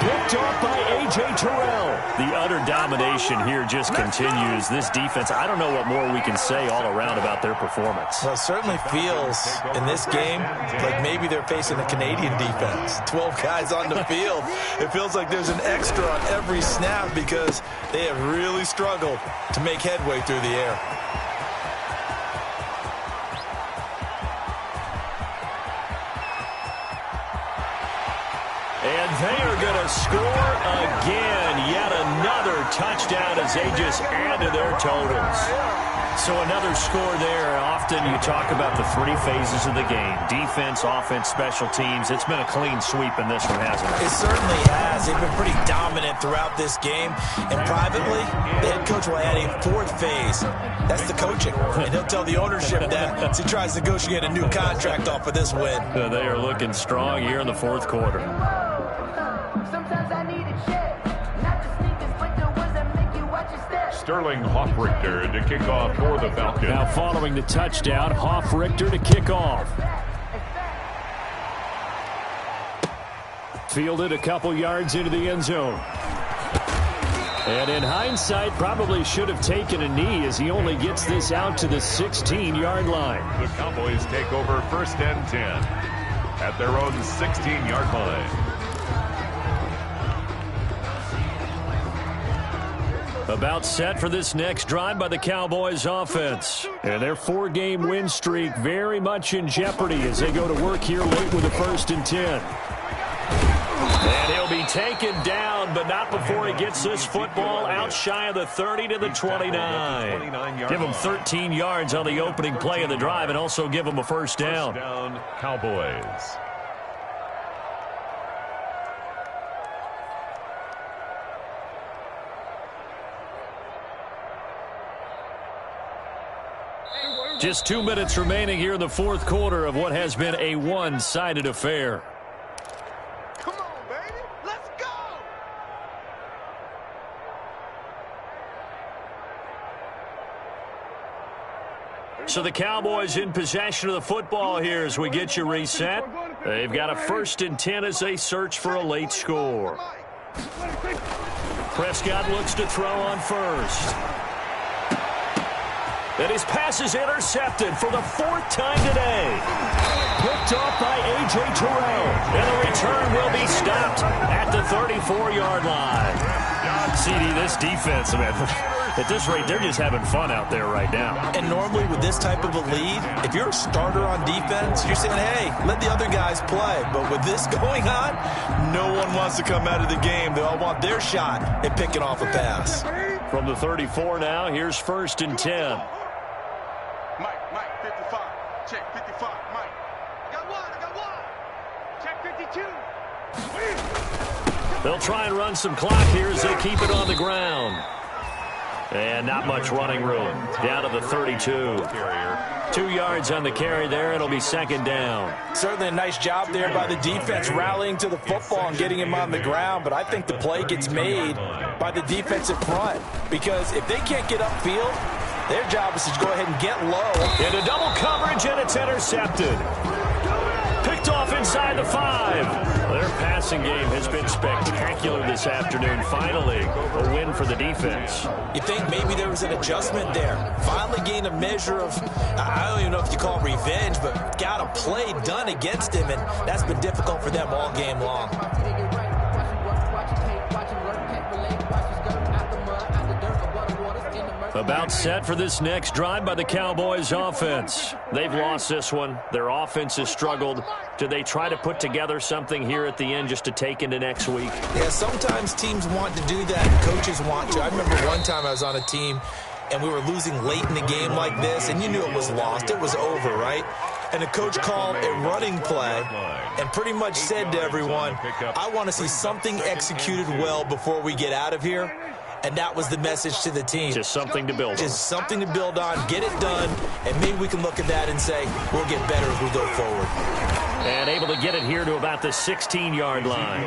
Picked off by A.J. Terrell. The utter domination here just continues. This defense, I don't know what more we can say all around about their performance.
Well, it certainly feels in this game like maybe they're facing a Canadian defense. 12 guys on the field. It feels like there's an extra on every snap because they have really struggled to make headway through the air.
And they are going to score again. Yet another touchdown as they just add to their totals. So another score there. Often you talk about the three phases of the game. Defense, offense, special teams. It's been a clean sweep in this one, hasn't it?
It certainly has. They've been pretty dominant throughout this game. And privately, the head coach will add a fourth phase. That's the coaching. And he'll tell the ownership that as he tries to negotiate a new contract off of this win.
They are looking strong here in the fourth quarter.
Sterling Hoffrichter to kick off for the Falcons.
Now following the touchdown, Hoffrichter to kick off. Fielded a couple yards into the end zone. And in hindsight, probably should have taken a knee as he only gets this out to the 16-yard line.
The Cowboys take over 1st and 10 at their own 16-yard line.
About set for this next drive by the Cowboys offense. And their 4-game win streak very much in jeopardy as they go to work here late with a 1st and 10. And he'll be taken down, but not before he gets this football out shy of the 30 to the 29. Give him 13 yards on the opening play of the drive and also give him a first down.
First down, Cowboys.
Just 2 minutes remaining here in the fourth quarter of what has been a one-sided affair.
Come on, baby. Let's go.
So the Cowboys in possession of the football here as we get you reset. They've got a 1st and 10 as they search for a late score. Prescott looks to throw on first. And his pass is intercepted for the 4th time today. Picked off by A.J. Terrell. And the return will be stopped at the 34-yard line. CD, this defense, man, at this rate, they're just having fun out there right now.
And normally with this type of a lead, if you're a starter on defense, you're saying, hey, let the other guys play. But with this going on, no one wants to come out of the game. They all want their shot at picking off a pass.
From the 34 now, here's 1st and 10.
Mike, 55. Check 55, Mike. I got one. Check 52.
They'll try and run some clock here as they keep it on the ground. And not much running room. Down to the 32. 2 yards on the carry there. It'll be 2nd down.
Certainly a nice job there by the defense rallying to the football and getting him on the ground. But I think the play gets made by the defensive front. Because if they can't get upfield, their job is to go ahead and get low.
Into double coverage, and it's intercepted. Picked off inside the 5. Their passing game has been spectacular this afternoon. Finally, a win for the defense.
You think maybe there was an adjustment there. Finally gained a measure of, I don't even know if you call it revenge, but got a play done against him, and that's been difficult for them all game long.
About set for this next drive by the Cowboys offense. They've lost this one. Their offense has struggled. Do they try to put together something here at the end just to take into next week?
Yeah, sometimes teams want to do that and coaches want to. I remember one time I was on a team and we were losing late in the game like this, and you knew it was lost. It was over, right? And the coach called a running play and pretty much said to everyone, I want to see something executed well before we get out of here. And that was the message to the team.
Just something to build on.
Just something to build on, get it done, and maybe we can look at that and say, we'll get better as we go forward.
And able to get it here to about the 16-yard line.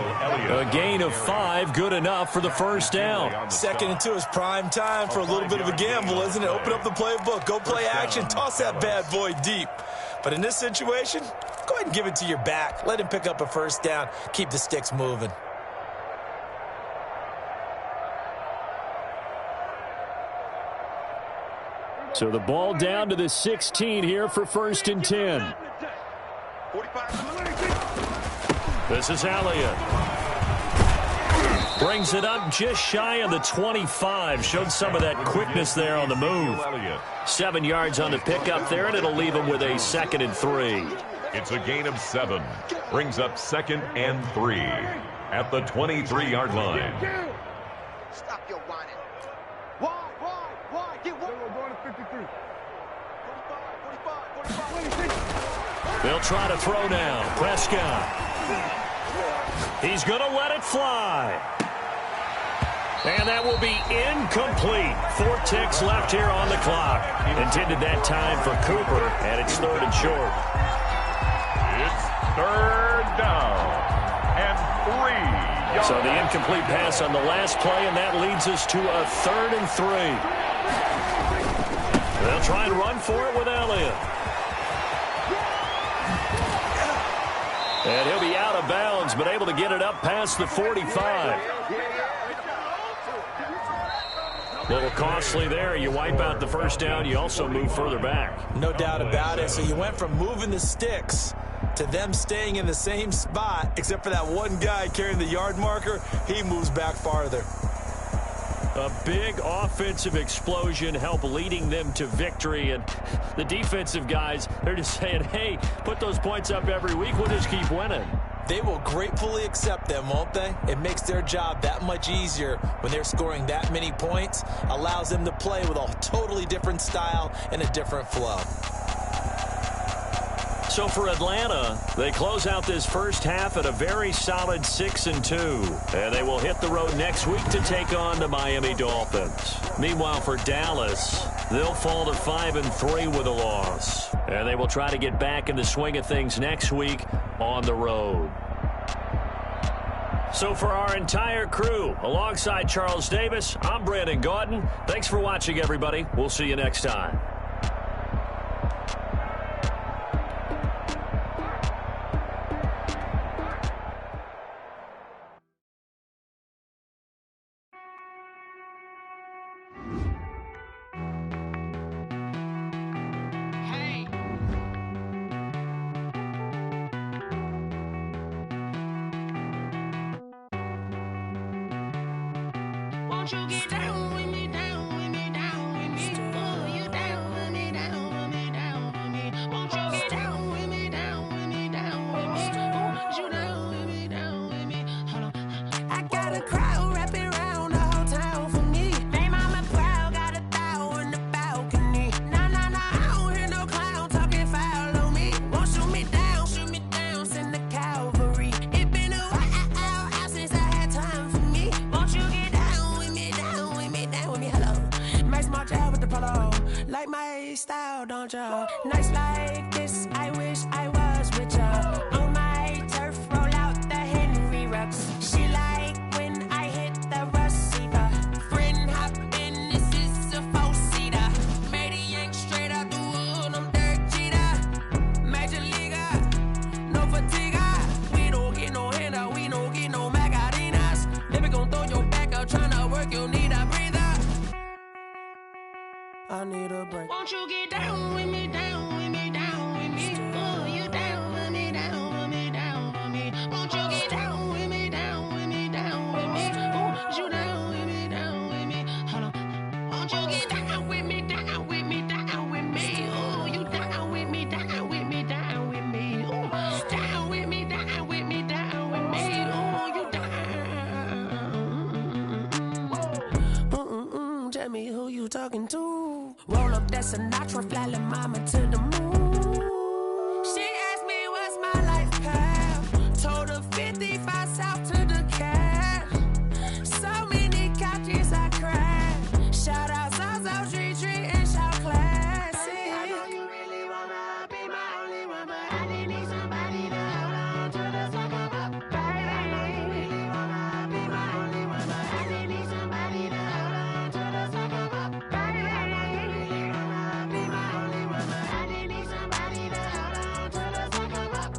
A gain of 5, good enough for the first down.
2nd and 2 is prime time for a little bit of a gamble, isn't it? Open up the playbook, go play action, toss that bad boy deep. But in this situation, go ahead and give it to your back. Let him pick up a first down. Keep the sticks moving.
So the ball down to the 16 here for 1st and 10. This is Elliott. Brings it up just shy of the 25. Showed some of that quickness there on the move. 7 yards on the pickup there, and it'll leave him with a 2nd and 3.
It's a gain of 7. Brings up 2nd and 3 at the 23-yard line.
Stop your whining. Why? Get one. Going to 53. 45.
They'll try to throw now. Prescott. He's going to let it fly. And that will be incomplete. 4 ticks left here on the clock. Intended that time for Cooper, and it's 3rd and short.
It's 3rd down and 3 yards.
So the incomplete pass on the last play, and that leads us to a 3rd and 3. They'll try and run for it with Elliott. And he'll be out of bounds, but able to get it up past the 45. A little costly there. You wipe out the first down. You also move further back.
No doubt about it. So you went from moving the sticks to them staying in the same spot, except for that one guy carrying the yard marker. He moves back farther.
A big offensive explosion helped leading them to victory. And the defensive guys, they're just saying, hey, put those points up every week. We'll just keep winning.
They will gratefully accept them, won't they? It makes their job that much easier when they're scoring that many points. Allows them to play with a totally different style and a different flow.
So for Atlanta, they close out this first half at a very solid 6-2. And they will hit the road next week to take on the Miami Dolphins. Meanwhile, for Dallas, they'll fall to 5-3 with a loss. And they will try to get back in the swing of things next week on the road. So for our entire crew, alongside Charles Davis, I'm Brandon Gaudin. Thanks for watching, everybody. We'll see you next time.
Won't you get down with me, down with me, down with me? Oh, you down with me, down with me, down with me. Won't you get down with me, down with me, down with me? Oh, you down with me, down with me? Hold on. I got a crowd wrapping around the whole town for me. They mama proud, got a thou in the balcony. Nah, I don't hear no clown talking foul on me. Won't shoot me down, send the cavalry. It been a while since I had time for me. Won't you get down with me, down with me, down with me? Hello. Max March out with the polo. Like my style, don't ya? Nights like this, I wish I was with ya. On my turf, roll out the Henry Rux. She like when I hit the receiver. Friend hop in, this is a four-seater. Made a yank straight out the wood, I'm Derek Jeter. Major leaguer, no fatigue. We don't get no handout, we don't get no Magarinas. Never gon' throw your back out, tryna work, you need a breather. I need a break. Won't you get down with me, down with me, down with me? Oh, you down with me, down with me, down with me? Won't you get down with me, down with me, down with me? Oh, you down with me, down with me? Hold on. Won't you get down with me, down with me, down with me? Oh, you down with me, down with me, down with me? Oh, down with me, down with me, down with me? Oh, you down. Tell me who you talking to. Roll up that Sinatra, fly la mama to the moon. She asked me what's my life path. Told her 55 south to the cab. So many couches I cried. Shout out South Street and shout classic. I know you really wanna be my only one, but I didn't need somebody to hold on to the second up. Baby, I know you really wanna be my only one, but I didn't need somebody to hold on to the second up. Baby, I know you really wanna be my only one, but I didn't need somebody to hold on to the second up.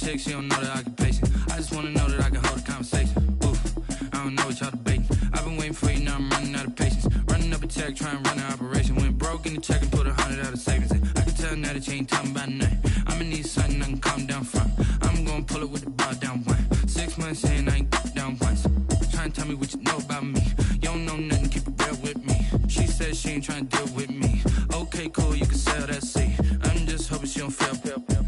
chick, she don't know that I can pace it. I just wanna know that I can hold a conversation. Oof, I don't know what y'all debating. I've been waiting for you, now I'm running out of patience. Running up a check, trying to run an operation. Went broke in the check and put 100 out of savings in. I can tell now that you ain't talking about nothing. I'ma need something I can calm down from. I'm gonna pull it with the bar down one. 6 months in, I ain't down once. Trying to tell me what you know about me. You don't know nothing, keep it real with me. She says she ain't trying to deal with me. Okay, cool, you can sell that seat. I'm just hoping she don't fail.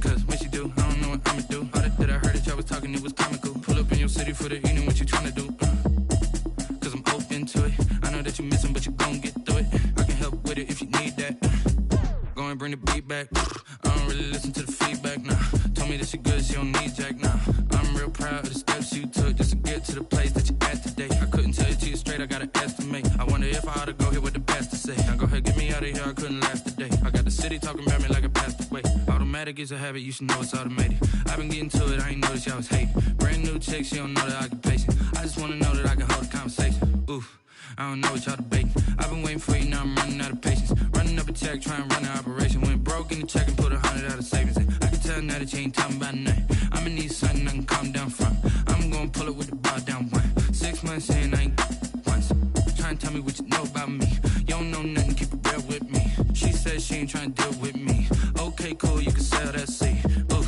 Cause when she do, I don't know what I'ma do. All that I heard that y'all was talking, it was comical. Pull up in your city for the evening, what you trying to do? Cause I'm open to it. I know that you missing, but you gon' get through it. I can help with it if you need that. Go and bring the beat back. I don't really listen to the feedback, nah. Told me that she good, she don't need jack, nah. I'm real proud of the steps you took just to get to the place that you at today. I couldn't tell you to you straight, I gotta estimate. I wonder if I ought to go here with the best to say. Now go ahead, get me out of here, I couldn't last a day. I got the city talking about me like I passed away. Automatic is a habit, you should know it's automated. I've been getting to it, I ain't noticed y'all was hating. Brand new chick, she don't know that I can pace it. I just wanna know that I can hold a conversation. Oof, I don't know what y'all debating. I've been waiting for you, now I'm running out of patience. Running up a check, trying to run an operation. Went broke in the check and put 100 out of savings in. I can tell now that you ain't talking about nothing. I'ma need something I can calm down from. I'm gonna pull it with the bar down one. 6 months in, I ain't once. Trying to tell me what you know about me. You don't know nothing, keep it real with me. She says she ain't trying to deal with me. Okay, cool, you can sell that seat. Ooh,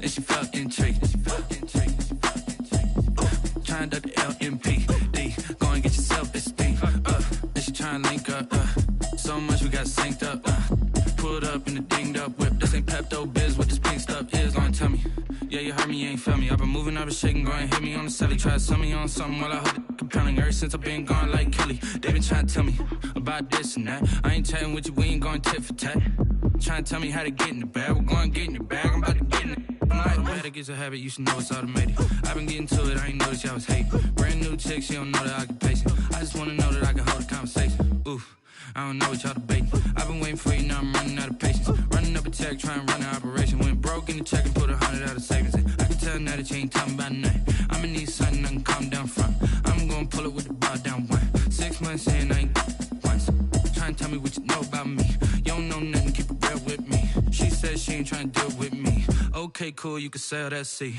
and she felt intrigued. Trying to duck the LMPD. Go and get your self-esteem. And she trying to link up. So much we got synced up. Pulled up in the dinged up whip. This ain't Pepto-Biz, what this pink stuff is. Gonna tell me. Yeah, you heard me, you ain't felt me. I've been moving, I've been shaking, go and hit me on the celly. Try to sell me on something while I hold it compelling. Ever since I've been gone like Kelly, they been trying to tell me about this and that. I ain't chatting with you, we ain't going tit for tat. Trying to tell me how to get in the bag. We're going to get in the bag, I'm about to get in it. Automatic is a habit, you should know it's automated. I've been getting to it, I ain't noticed y'all was hating. Brand new chick, she don't know that I can pace it. I just wanna know that I can hold a conversation. Oof, I don't know what y'all debating. I've been waiting for you, now I'm running out of patience. Running up a check, trying to run an operation. Went broke in the check and put 100 out of savings in. I can tell now that you ain't talking about nothing. I'ma need something I can calm down from. I'm gonna pull it with the bar down one. 6 months in, I ain't once. Trying to tell me what you know about me. You don't know nothing, keep it real with me. She says she ain't trying to deal with me. Okay, cool, you can sell that seat.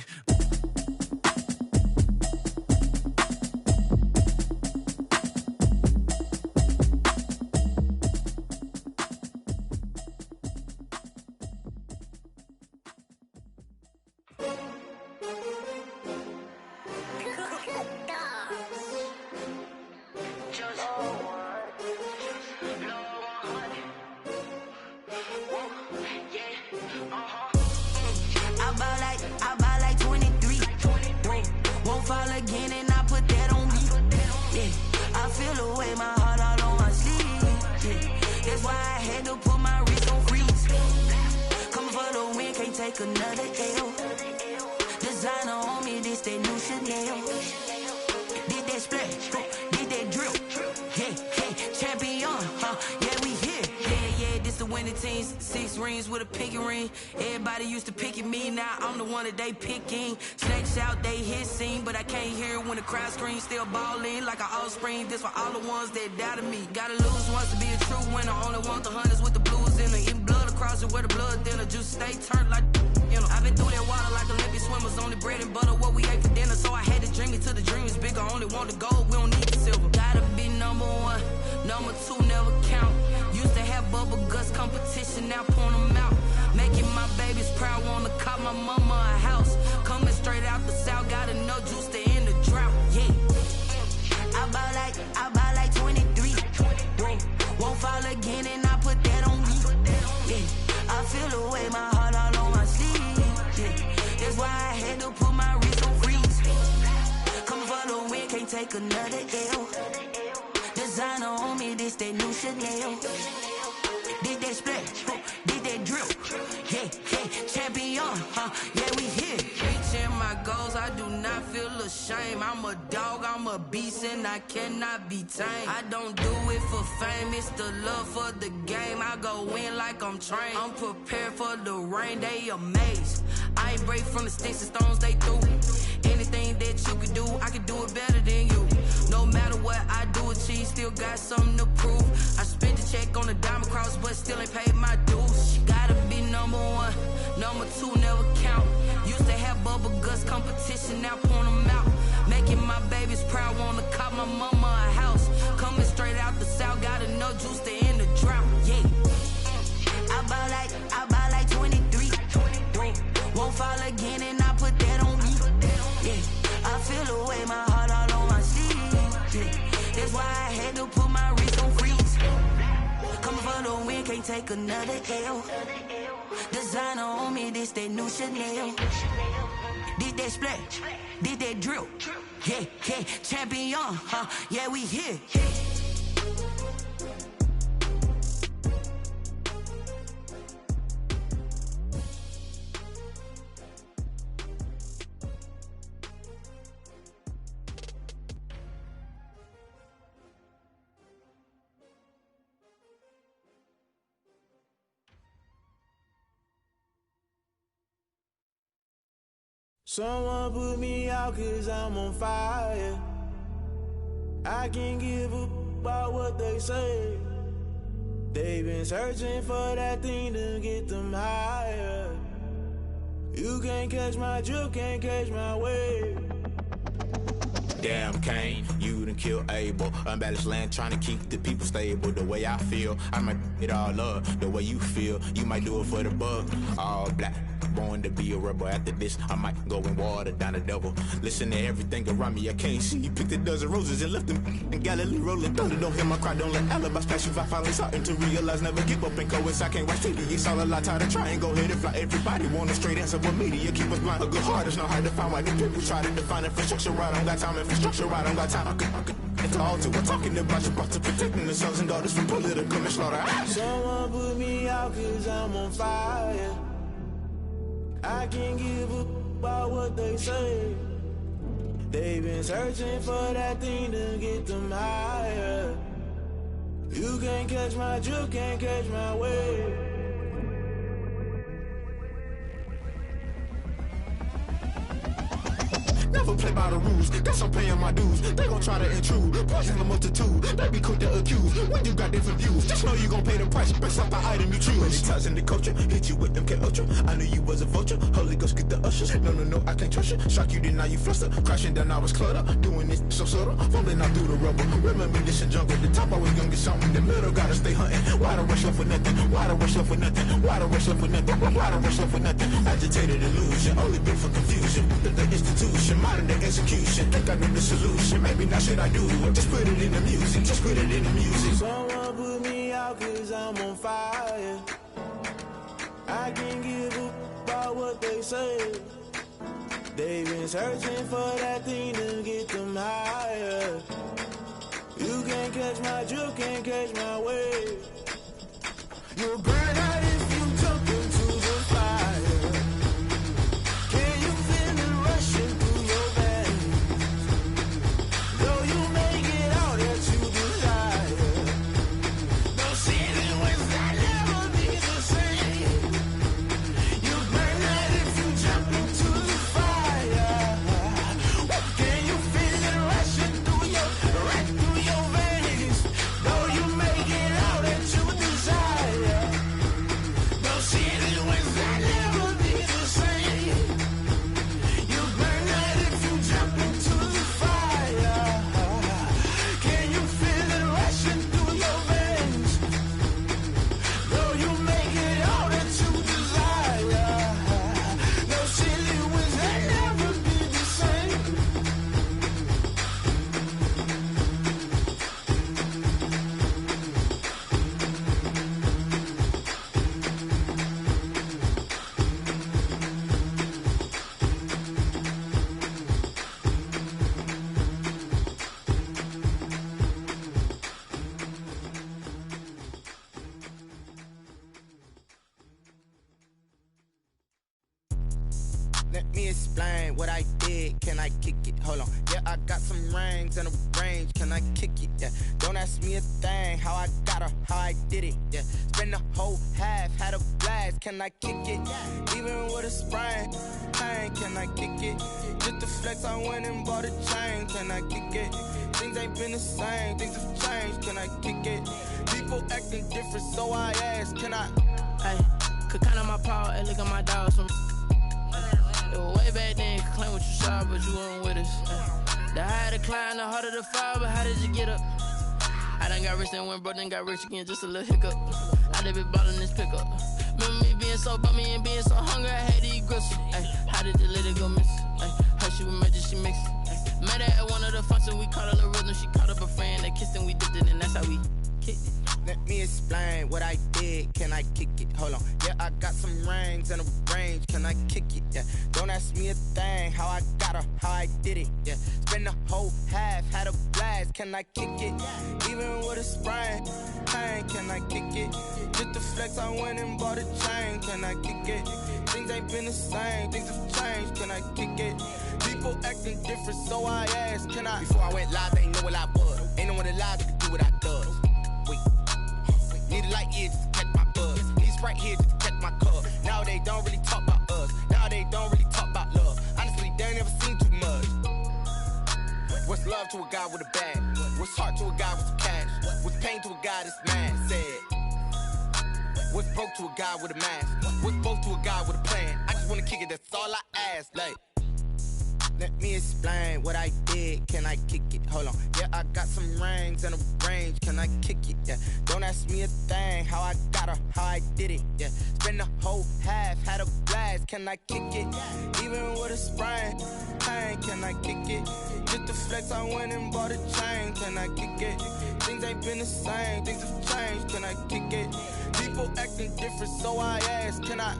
They picking snakes out, they hissing, but I can't hear when the crowd screams. Still balling like an offspring. This for all the ones that doubted me. Gotta lose once to be a true winner. Only want the hunters with the blues in it. Eating blood across it where the blood thinner. Juice stay turned like you know. I've been through that water like Olympic swimmers. Only bread and butter what we ate for dinner. So I had to dream it till the dream is bigger. Only want the gold, we don't need the silver. Gotta be number one, number two never count. Used to have bubble guts competition, now point them out. Making my babies proud, wanna call my mama a house. Coming straight out the south, gotta know juice to end the drought, yeah. I buy like 23. Won't fall again and I put that on me, yeah. I feel the way, my heart all on my sleeve, yeah. That's why I had to put my wrist on freeze. Coming for the win, can't take another L. Designer on me, this that new Chanel. Did that splash, did that drill, yeah, champion, yeah, we here. Reaching my goals, I do not feel ashamed. I'm a dog, I'm a beast, and I cannot be tamed. I don't do it for fame, it's the love for the game. I go in like I'm trained. I'm prepared for the rain, they amazed. I ain't break from the sticks and stones they threw. Anything that you could do, I could do it better than you. No matter what I do, achieve, still got something to prove. I spent the check on the diamond cross, but still ain't paid my dues. Gotta be number one, number two never count. Used to have bubble guts competition, now point them out. Making my babies proud, wanna cop my mama a house. Coming straight out the south, got enough juice to end the drought, yeah. I buy like 23. Won't fall again and I put that on me, yeah. I feel the way, my heart all on my sleeve, yeah. That's why I had to put my wrist on freeze. Coming for the win, can't take another L. Designer on me, this that new Chanel. Did that splash, did that drill, yeah, yeah. Champion, yeah, we here.
Someone put me out 'cause I'm on fire. I can't give up about what they say. They've been searching for that thing to get them higher. You can't catch my drift, can't catch my wave.
Damn, Kane, you done killed Abel. Unbalanced land, trying to keep the people stable. The way I feel, I might it all up. The way you feel, you might do it for the buck. All black, born to be a rebel. After this, I might go and water down the devil. Listen to everything around me, I can't see. Picked a dozen roses and left them in Galilee rolling thunder. Don't hear my cry, don't let alibis pass you. I finally starting to realize, never give up and coincide. Can't watch TV, it's all a lot. Tired of trying, go ahead and fly. Everybody want a straight answer, but media keep us blind. A good heart is not hard to find. Why do people try to define infrastructure right? I don't got time, infrastructure right, I don't got time. I could it's all to. We're talking about you, about to protecting the sons and daughters from political and slaughter.
Someone put me out 'cause I'm on fire. I can't give up about what they say. They've been searching for that thing to get them higher. You can't catch my drift, can't catch my wave.
Never play by the rules, guess I'm paying my dues. They gon' try to intrude, poison the multitude. They be quick to accuse when you got different views. Just know you gon' pay the price based off the item you choose. Many times in the culture, hit you with them K-Ultra. I knew you was a vulture, Holy Ghost get the ushers. No, I can't trust you. Shock you, then now you fluster. Crashing down, I was cluttered. Doing this so subtle, falling out through the rubble. Remember this in jungle, the top I was young and something. The middle gotta stay hunting. Why the rush left for nothing? Why the rush left for nothing? Why the rush left for nothing? Why the rush left for nothing? Agitated illusion, only built for confusion. The institution, modern day execution. Think I know the solution. Maybe not should I do it? Just put it in the music. Just put it in the music.
Someone put me out 'cause I'm on fire. I can't give up about what they say. They've been searching for that thing to get them higher. You can't catch my drift, can't catch my wave. You'll burn out if you jump into the fire. Can you feel it rushing through your veins? Though you make it all that you desire. No ceiling was that never be the same. You burn out if you jump into the fire. Can you feel it rushing through your veins? Though you make it all that you desire. No ceiling was that never be the same. You burn out if you jump into the fire. Can you feel it rushing through your veins? Though you make it all that you desire. No ceiling was that never be the same.
Let me explain what I did. Can I kick it? Hold on. Yeah, I got some rings and a range. Can I kick it? Yeah. Don't ask me a thing. How I got her, how I did it. Yeah. Spend the whole half, had a blast. Can I kick it? Even with a sprain, pain. Can I kick it? Just to flex, I went and bought a chain. Can I kick it? Things ain't been the same. Things have changed. Can I kick it? People acting different, so I ask. Can I?
Hey, could count on my paw and look at my dogs from.
Way back then, you could claim what you saw, but you weren't with us. The higher the climb, the harder the fall, but how did you get up? I done got rich and went broke, then got rich again, just a little hiccup. I done been ballin' this pickup. Remember me being so bummy and being so hungry, I had to eat gristle. How did you let it go miss? Her she was magic, she mixed. Met her at one of the functions, we caught her the rhythm. She caught up a friend, they kissed and we dipped it, and that's how we kicked it.
Let me explain what I did. Can I kick it? Hold on. Yeah, I got some rings and a range. Can I kick it? Yeah. Don't ask me a thing. How I got her, how I did it. Yeah. Spend the whole half, had a blast. Can I kick it? Even with a sprain, pain. Can I kick it? Just the flex, I went and bought a chain. Can I kick it? Things ain't been the same. Things have changed. Can I kick it? People acting different, so I asked. Can I? Before I went live, they ain't know what I was. Ain't no one alive that could do what I does. Wait. Need a light here just to catch my buzz. Need Sprite here just to catch my cup. Now they don't really talk about us. Now they don't really talk about love. Honestly, they ain't never seen too much. What's love to a guy with a bag? What's heart to a guy with some cash? What's pain to a guy that's mad? Said. What's broke to a guy with a mask? What's both to a guy with a plan? I just wanna kick it, that's all I ask. Like, let me explain what I did. Can I kick it? Hold on. Yeah, I got some rings and a range. Can I kick it? Yeah. Don't ask me a thing. How I got her, how I did it. Yeah. Spend the whole half, had a blast. Can I kick it? Even with a sprain, pain. Can I kick it? Just the flex, I went and bought a chain. Can I kick it? Things ain't been the same. Things have changed. Can I kick it? People acting different, so I ask. Can I?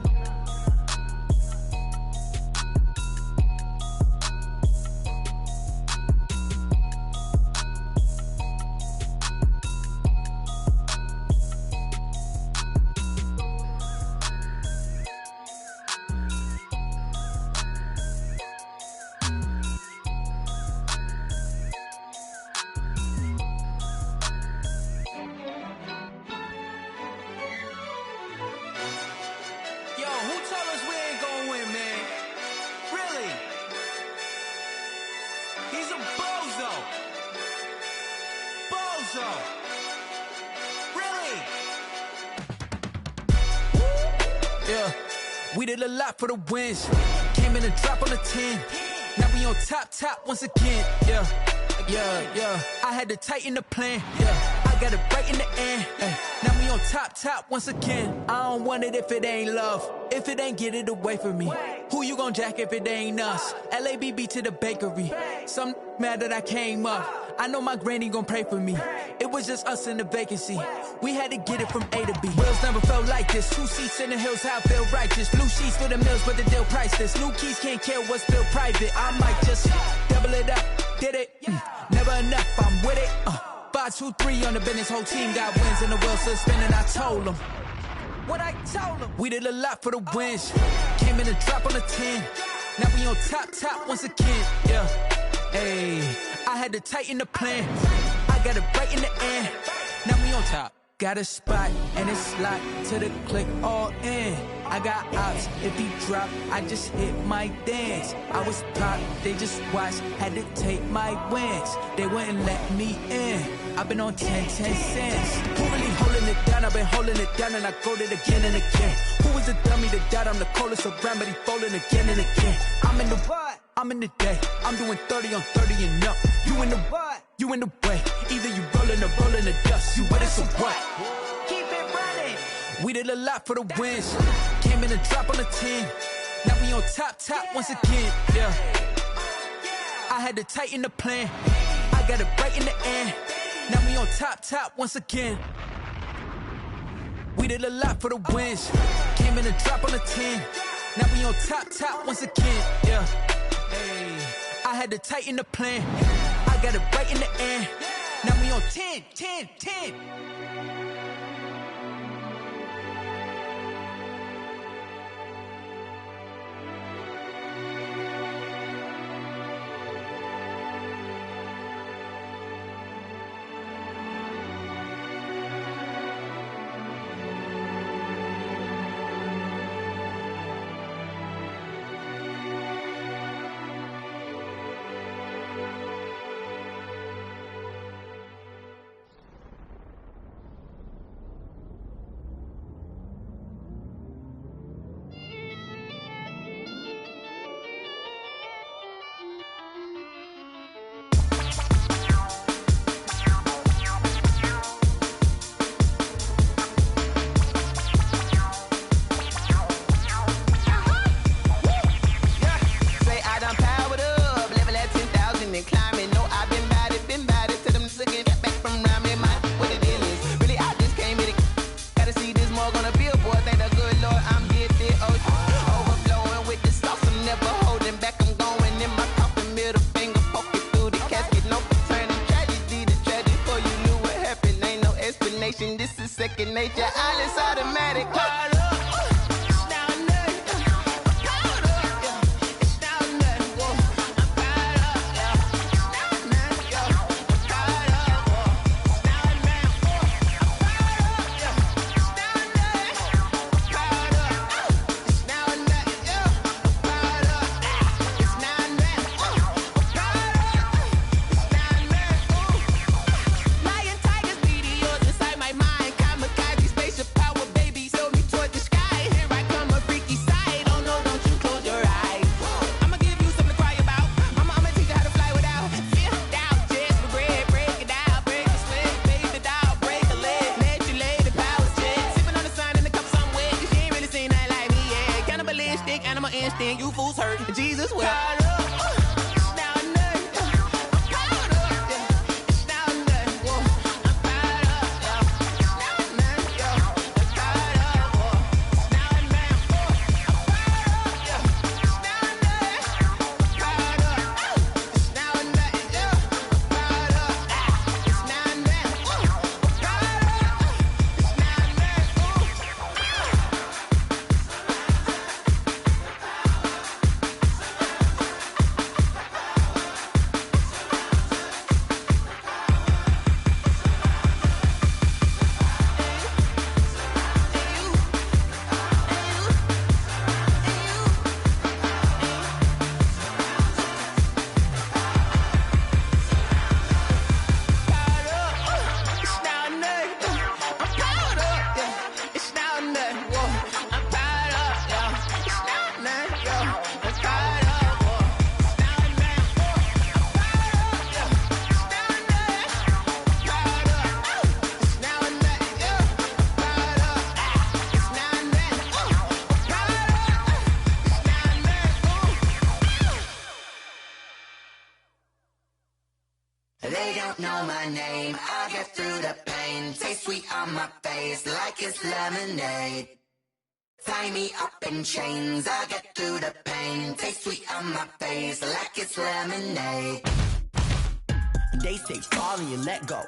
We did a lot for the wins. Came in and drop on the 10. Now we on top once again. Yeah. I had to tighten the plan. Yeah. I got it right in the end. Now we on top once again. I don't want it if it ain't love. If it ain't, get it away from me. Who you gon' jack if it ain't us? LABB to the bakery. Some mad that I came up. I know my granny gon' pray for me. It was just us in the vacancy. We had to get it from A to B. Wheels never felt like this. 2 seats in the hills, how I feel righteous. Blue sheets for the mills, but the deal priceless. New keys can't care what's still private. I might just double it up. Did it? Never enough, I'm with it. 5, 2, 3 on the business. Whole team got wins and the wheels still spinning. I told them what I told them. We did a lot for the wins. Came in and drop on the 10. Now we on top once again. Yeah. Hey, I had to tighten the plan. I got it right in the end. Now we on top. Got a spot and it's locked to the click all in. I got ops, if he drop, I just hit my dance. I was top, they just watched, had to take my wins. They wouldn't let me in. I've been on 10 cents. Who really holding it down? I've been holding it down and I go it again and again. Who was the dummy that died? I'm the coldest around, but he falling again and again. I'm in the what? I'm in the day. I'm doing 30 on 30 and up. You in the what? You in the way. Either you rolling or rolling the dust. You with us or what? Keep it running. We did a lot for the wins. Came in and drop on the 10. Now we on top once again. Yeah. I had to tighten the plan. I got it right in the end. Now we on top once again. We did a lot for the wins. Came in and drop on the 10. Now we on top once again. Yeah. Hey, I had to tighten the plan. I got it right in the end. Now we on 10.
I'm sick of that back from around me, my what the deal is. Really, I just came here to gotta see this more gonna be a boy. Thank the good Lord, I'm gifted. Overflowing with the sauce, I'm never holding back. I'm going in my coffin, middle finger poking through the casket. No turning tragedy to tragedy. Before you knew what happened, ain't no explanation. This is second nature. All is automatic. Caught up. Animal instinct, you fools hurt. Jesus will. They don't know my name, I get through the pain. Taste sweet on my face like it's lemonade. Tie me up in chains, I get through the pain. Taste sweet on my face like it's lemonade. They say fall and you let go,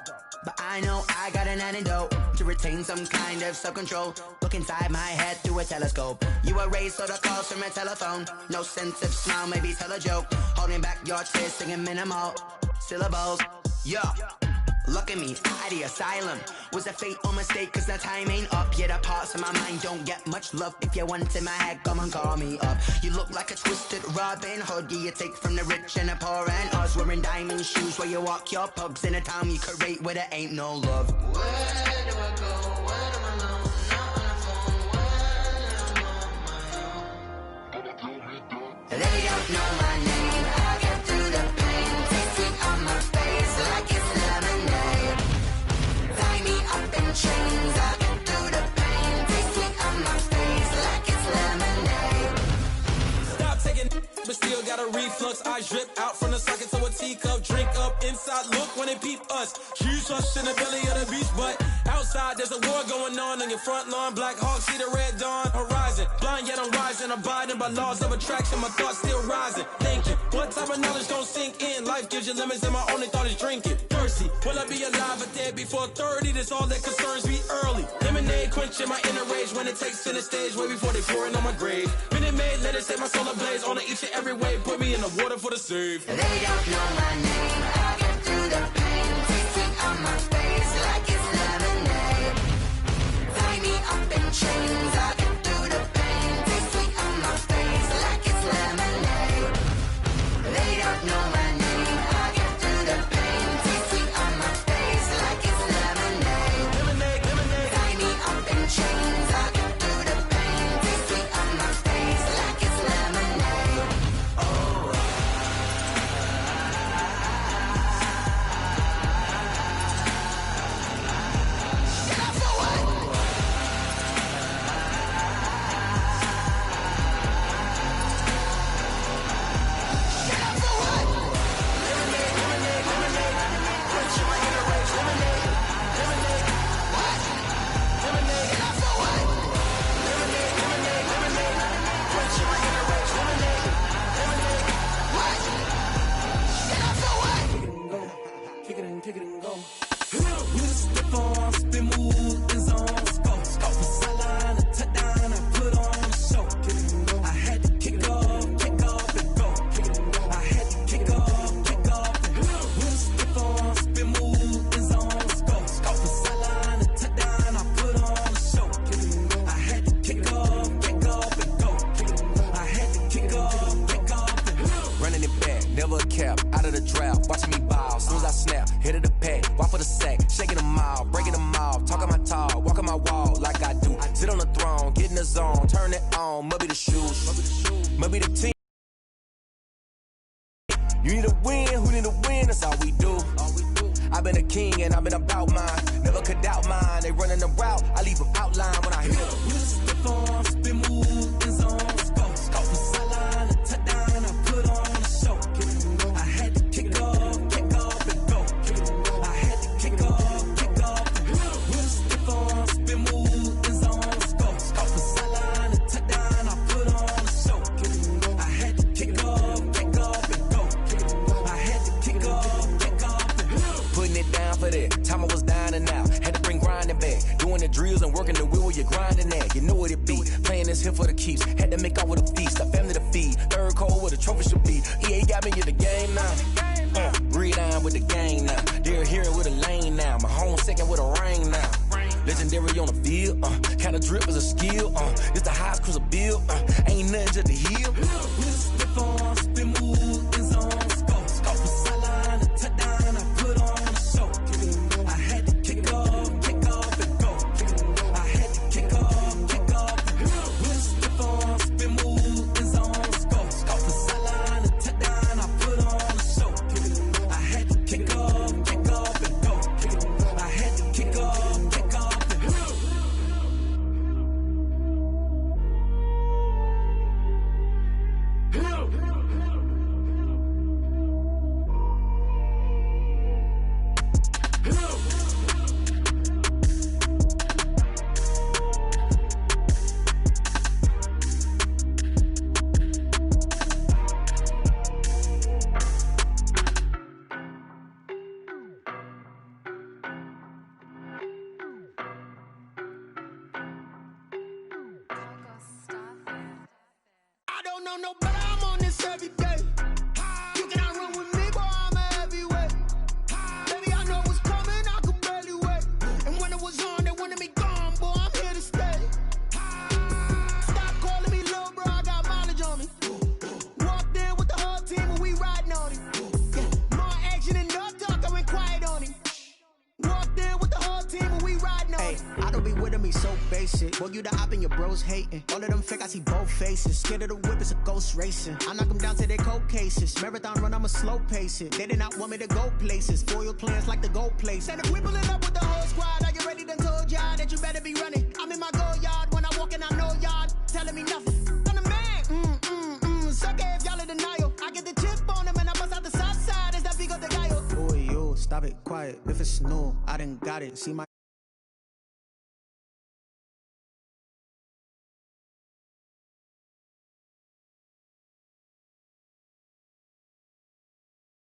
but I know I got an antidote to retain some kind of self-control. Look inside my head through a telescope. You erase all the calls from a telephone. No sense of smile, maybe tell a joke. Holding back your tears, singing minimal syllables. Yeah, look at me, out the asylum. Was a fate or mistake, cause the time ain't up. Yeah, the parts of my mind don't get much love. If you want in my head, come and call me up. You look like a twisted Robin Hood. Yeah, you take from the rich and the poor and us. Wearing diamond shoes where you walk your pugs. In a town you create where there ain't no love. Where do I go? Where am I alone? Not on the phone when I'm on my own. They don't know my name, I get through the pain. Taste sweet on my face like it's lemonade. Tie me up in chains, I get through the pain. Taste sweet on my face like it's lemonade.
Stop taking but still got a reflux. I drip out from the socket to a teacup. Drink up inside, look when they peep us. Choose us in the belly of the beast, but outside there's a war going on your front lawn. Black Hawk, see the red dawn horizon. Blind yet I'm rising, abiding by laws of attraction. My thoughts still rising, thinking what type of knowledge gon' sink in? Life gives you limits and my only thought is drinking. Thirsty, will I be alive or dead before 30? That's all that concerns me early. Lemonade quenching my inner rage when it takes to the stage way before they pouring on my grave. Minute Maid, let it set my soul ablaze on each and every way. Put me in the water for the save.
They don't know my name, I get through the pain. Taste sweet on my face like it's lemonade. Tie me up in chains, I get through the pain. Taste sweet on my face like it's lemonade. They don't know my name, I get through the pain. Taste sweet on my face like it's lemonade.
Lemonade, lemonade.
Tie me up in chains, I get through the pain. Taste sweet on my face like it's lemonade. Oh.
the sack, shaking them all, breaking them off, talking my talk, walking my walk like I do. Sit on the throne, get in the zone, turn it on, must be the shoes, must be the team. You need a win, who need a win, that's all we do. I've been a king and I've been about mine, never could doubt mine. They running the route, I leave them outline when I hear them.
Stiff on, spin move, in zone, scope from sideline, a touchdown, I put on a show. I had to kick off and go. I had to kick off and go. Stiff on, spin move, in zone, scope from sideline, a touchdown, I put on a show. I had to kick off and go. I had to kick off and go.
Putting it down for that, time I was down and out, had to bring grinding back, doing the drills and working the wheel where you're grinding at, you know what it be, playing this here for the keeps, had to make out with a feast, a family to feed, third cold where the trophy should be, EA got me in the game now, breathe on with the gang now, they're here with a lane now, my home second with a ring now, legendary on the field, kind of drip is a skill, it's the highest cruiser bill, ain't nothing just the heel.
Stiff on, spin move, in zone, scope from sideline, a touchdown, I put on a show. I had to kick off and go. I had to kick off and go. Stiff on, spin move, in zone, scope from sideline, a touchdown, I put on a show. I had to kick off and go. I had to kick off and go.
I don't know no better, I'm on this every day. You cannot run with me, boy, I'm a heavyweight. Baby, I know what's coming, I could barely wait. And when it was on, they wanted me gone, boy, I'm here to stay. Stop calling me little bro, I got mileage on me. Walked in with the whole team and we riding on it. Yeah, more action and no talk, I went quiet on him. Walked in with the whole team and we riding on it.
I don't be with him, he's so basic. Boy, you the op and your bros hating. All of them fake, I see both faces. Scared of the whip, it's a ghost racing. I knock them down to their cold cases. Marathon run, I'ma slow pace it. They did not want me to go places. Foil plans like the gold place.
And if we pulling up with the whole squad, I get ready to told y'all that you better be running. I'm in my go yard, when I walk in, I know y'all telling me nothing. I'm the man, sucker if y'all in denial. I get the chip on them and I bust out the south side, it's that big of the guy.
Boy, yo, stop it, quiet. If it's new, I done got it. See my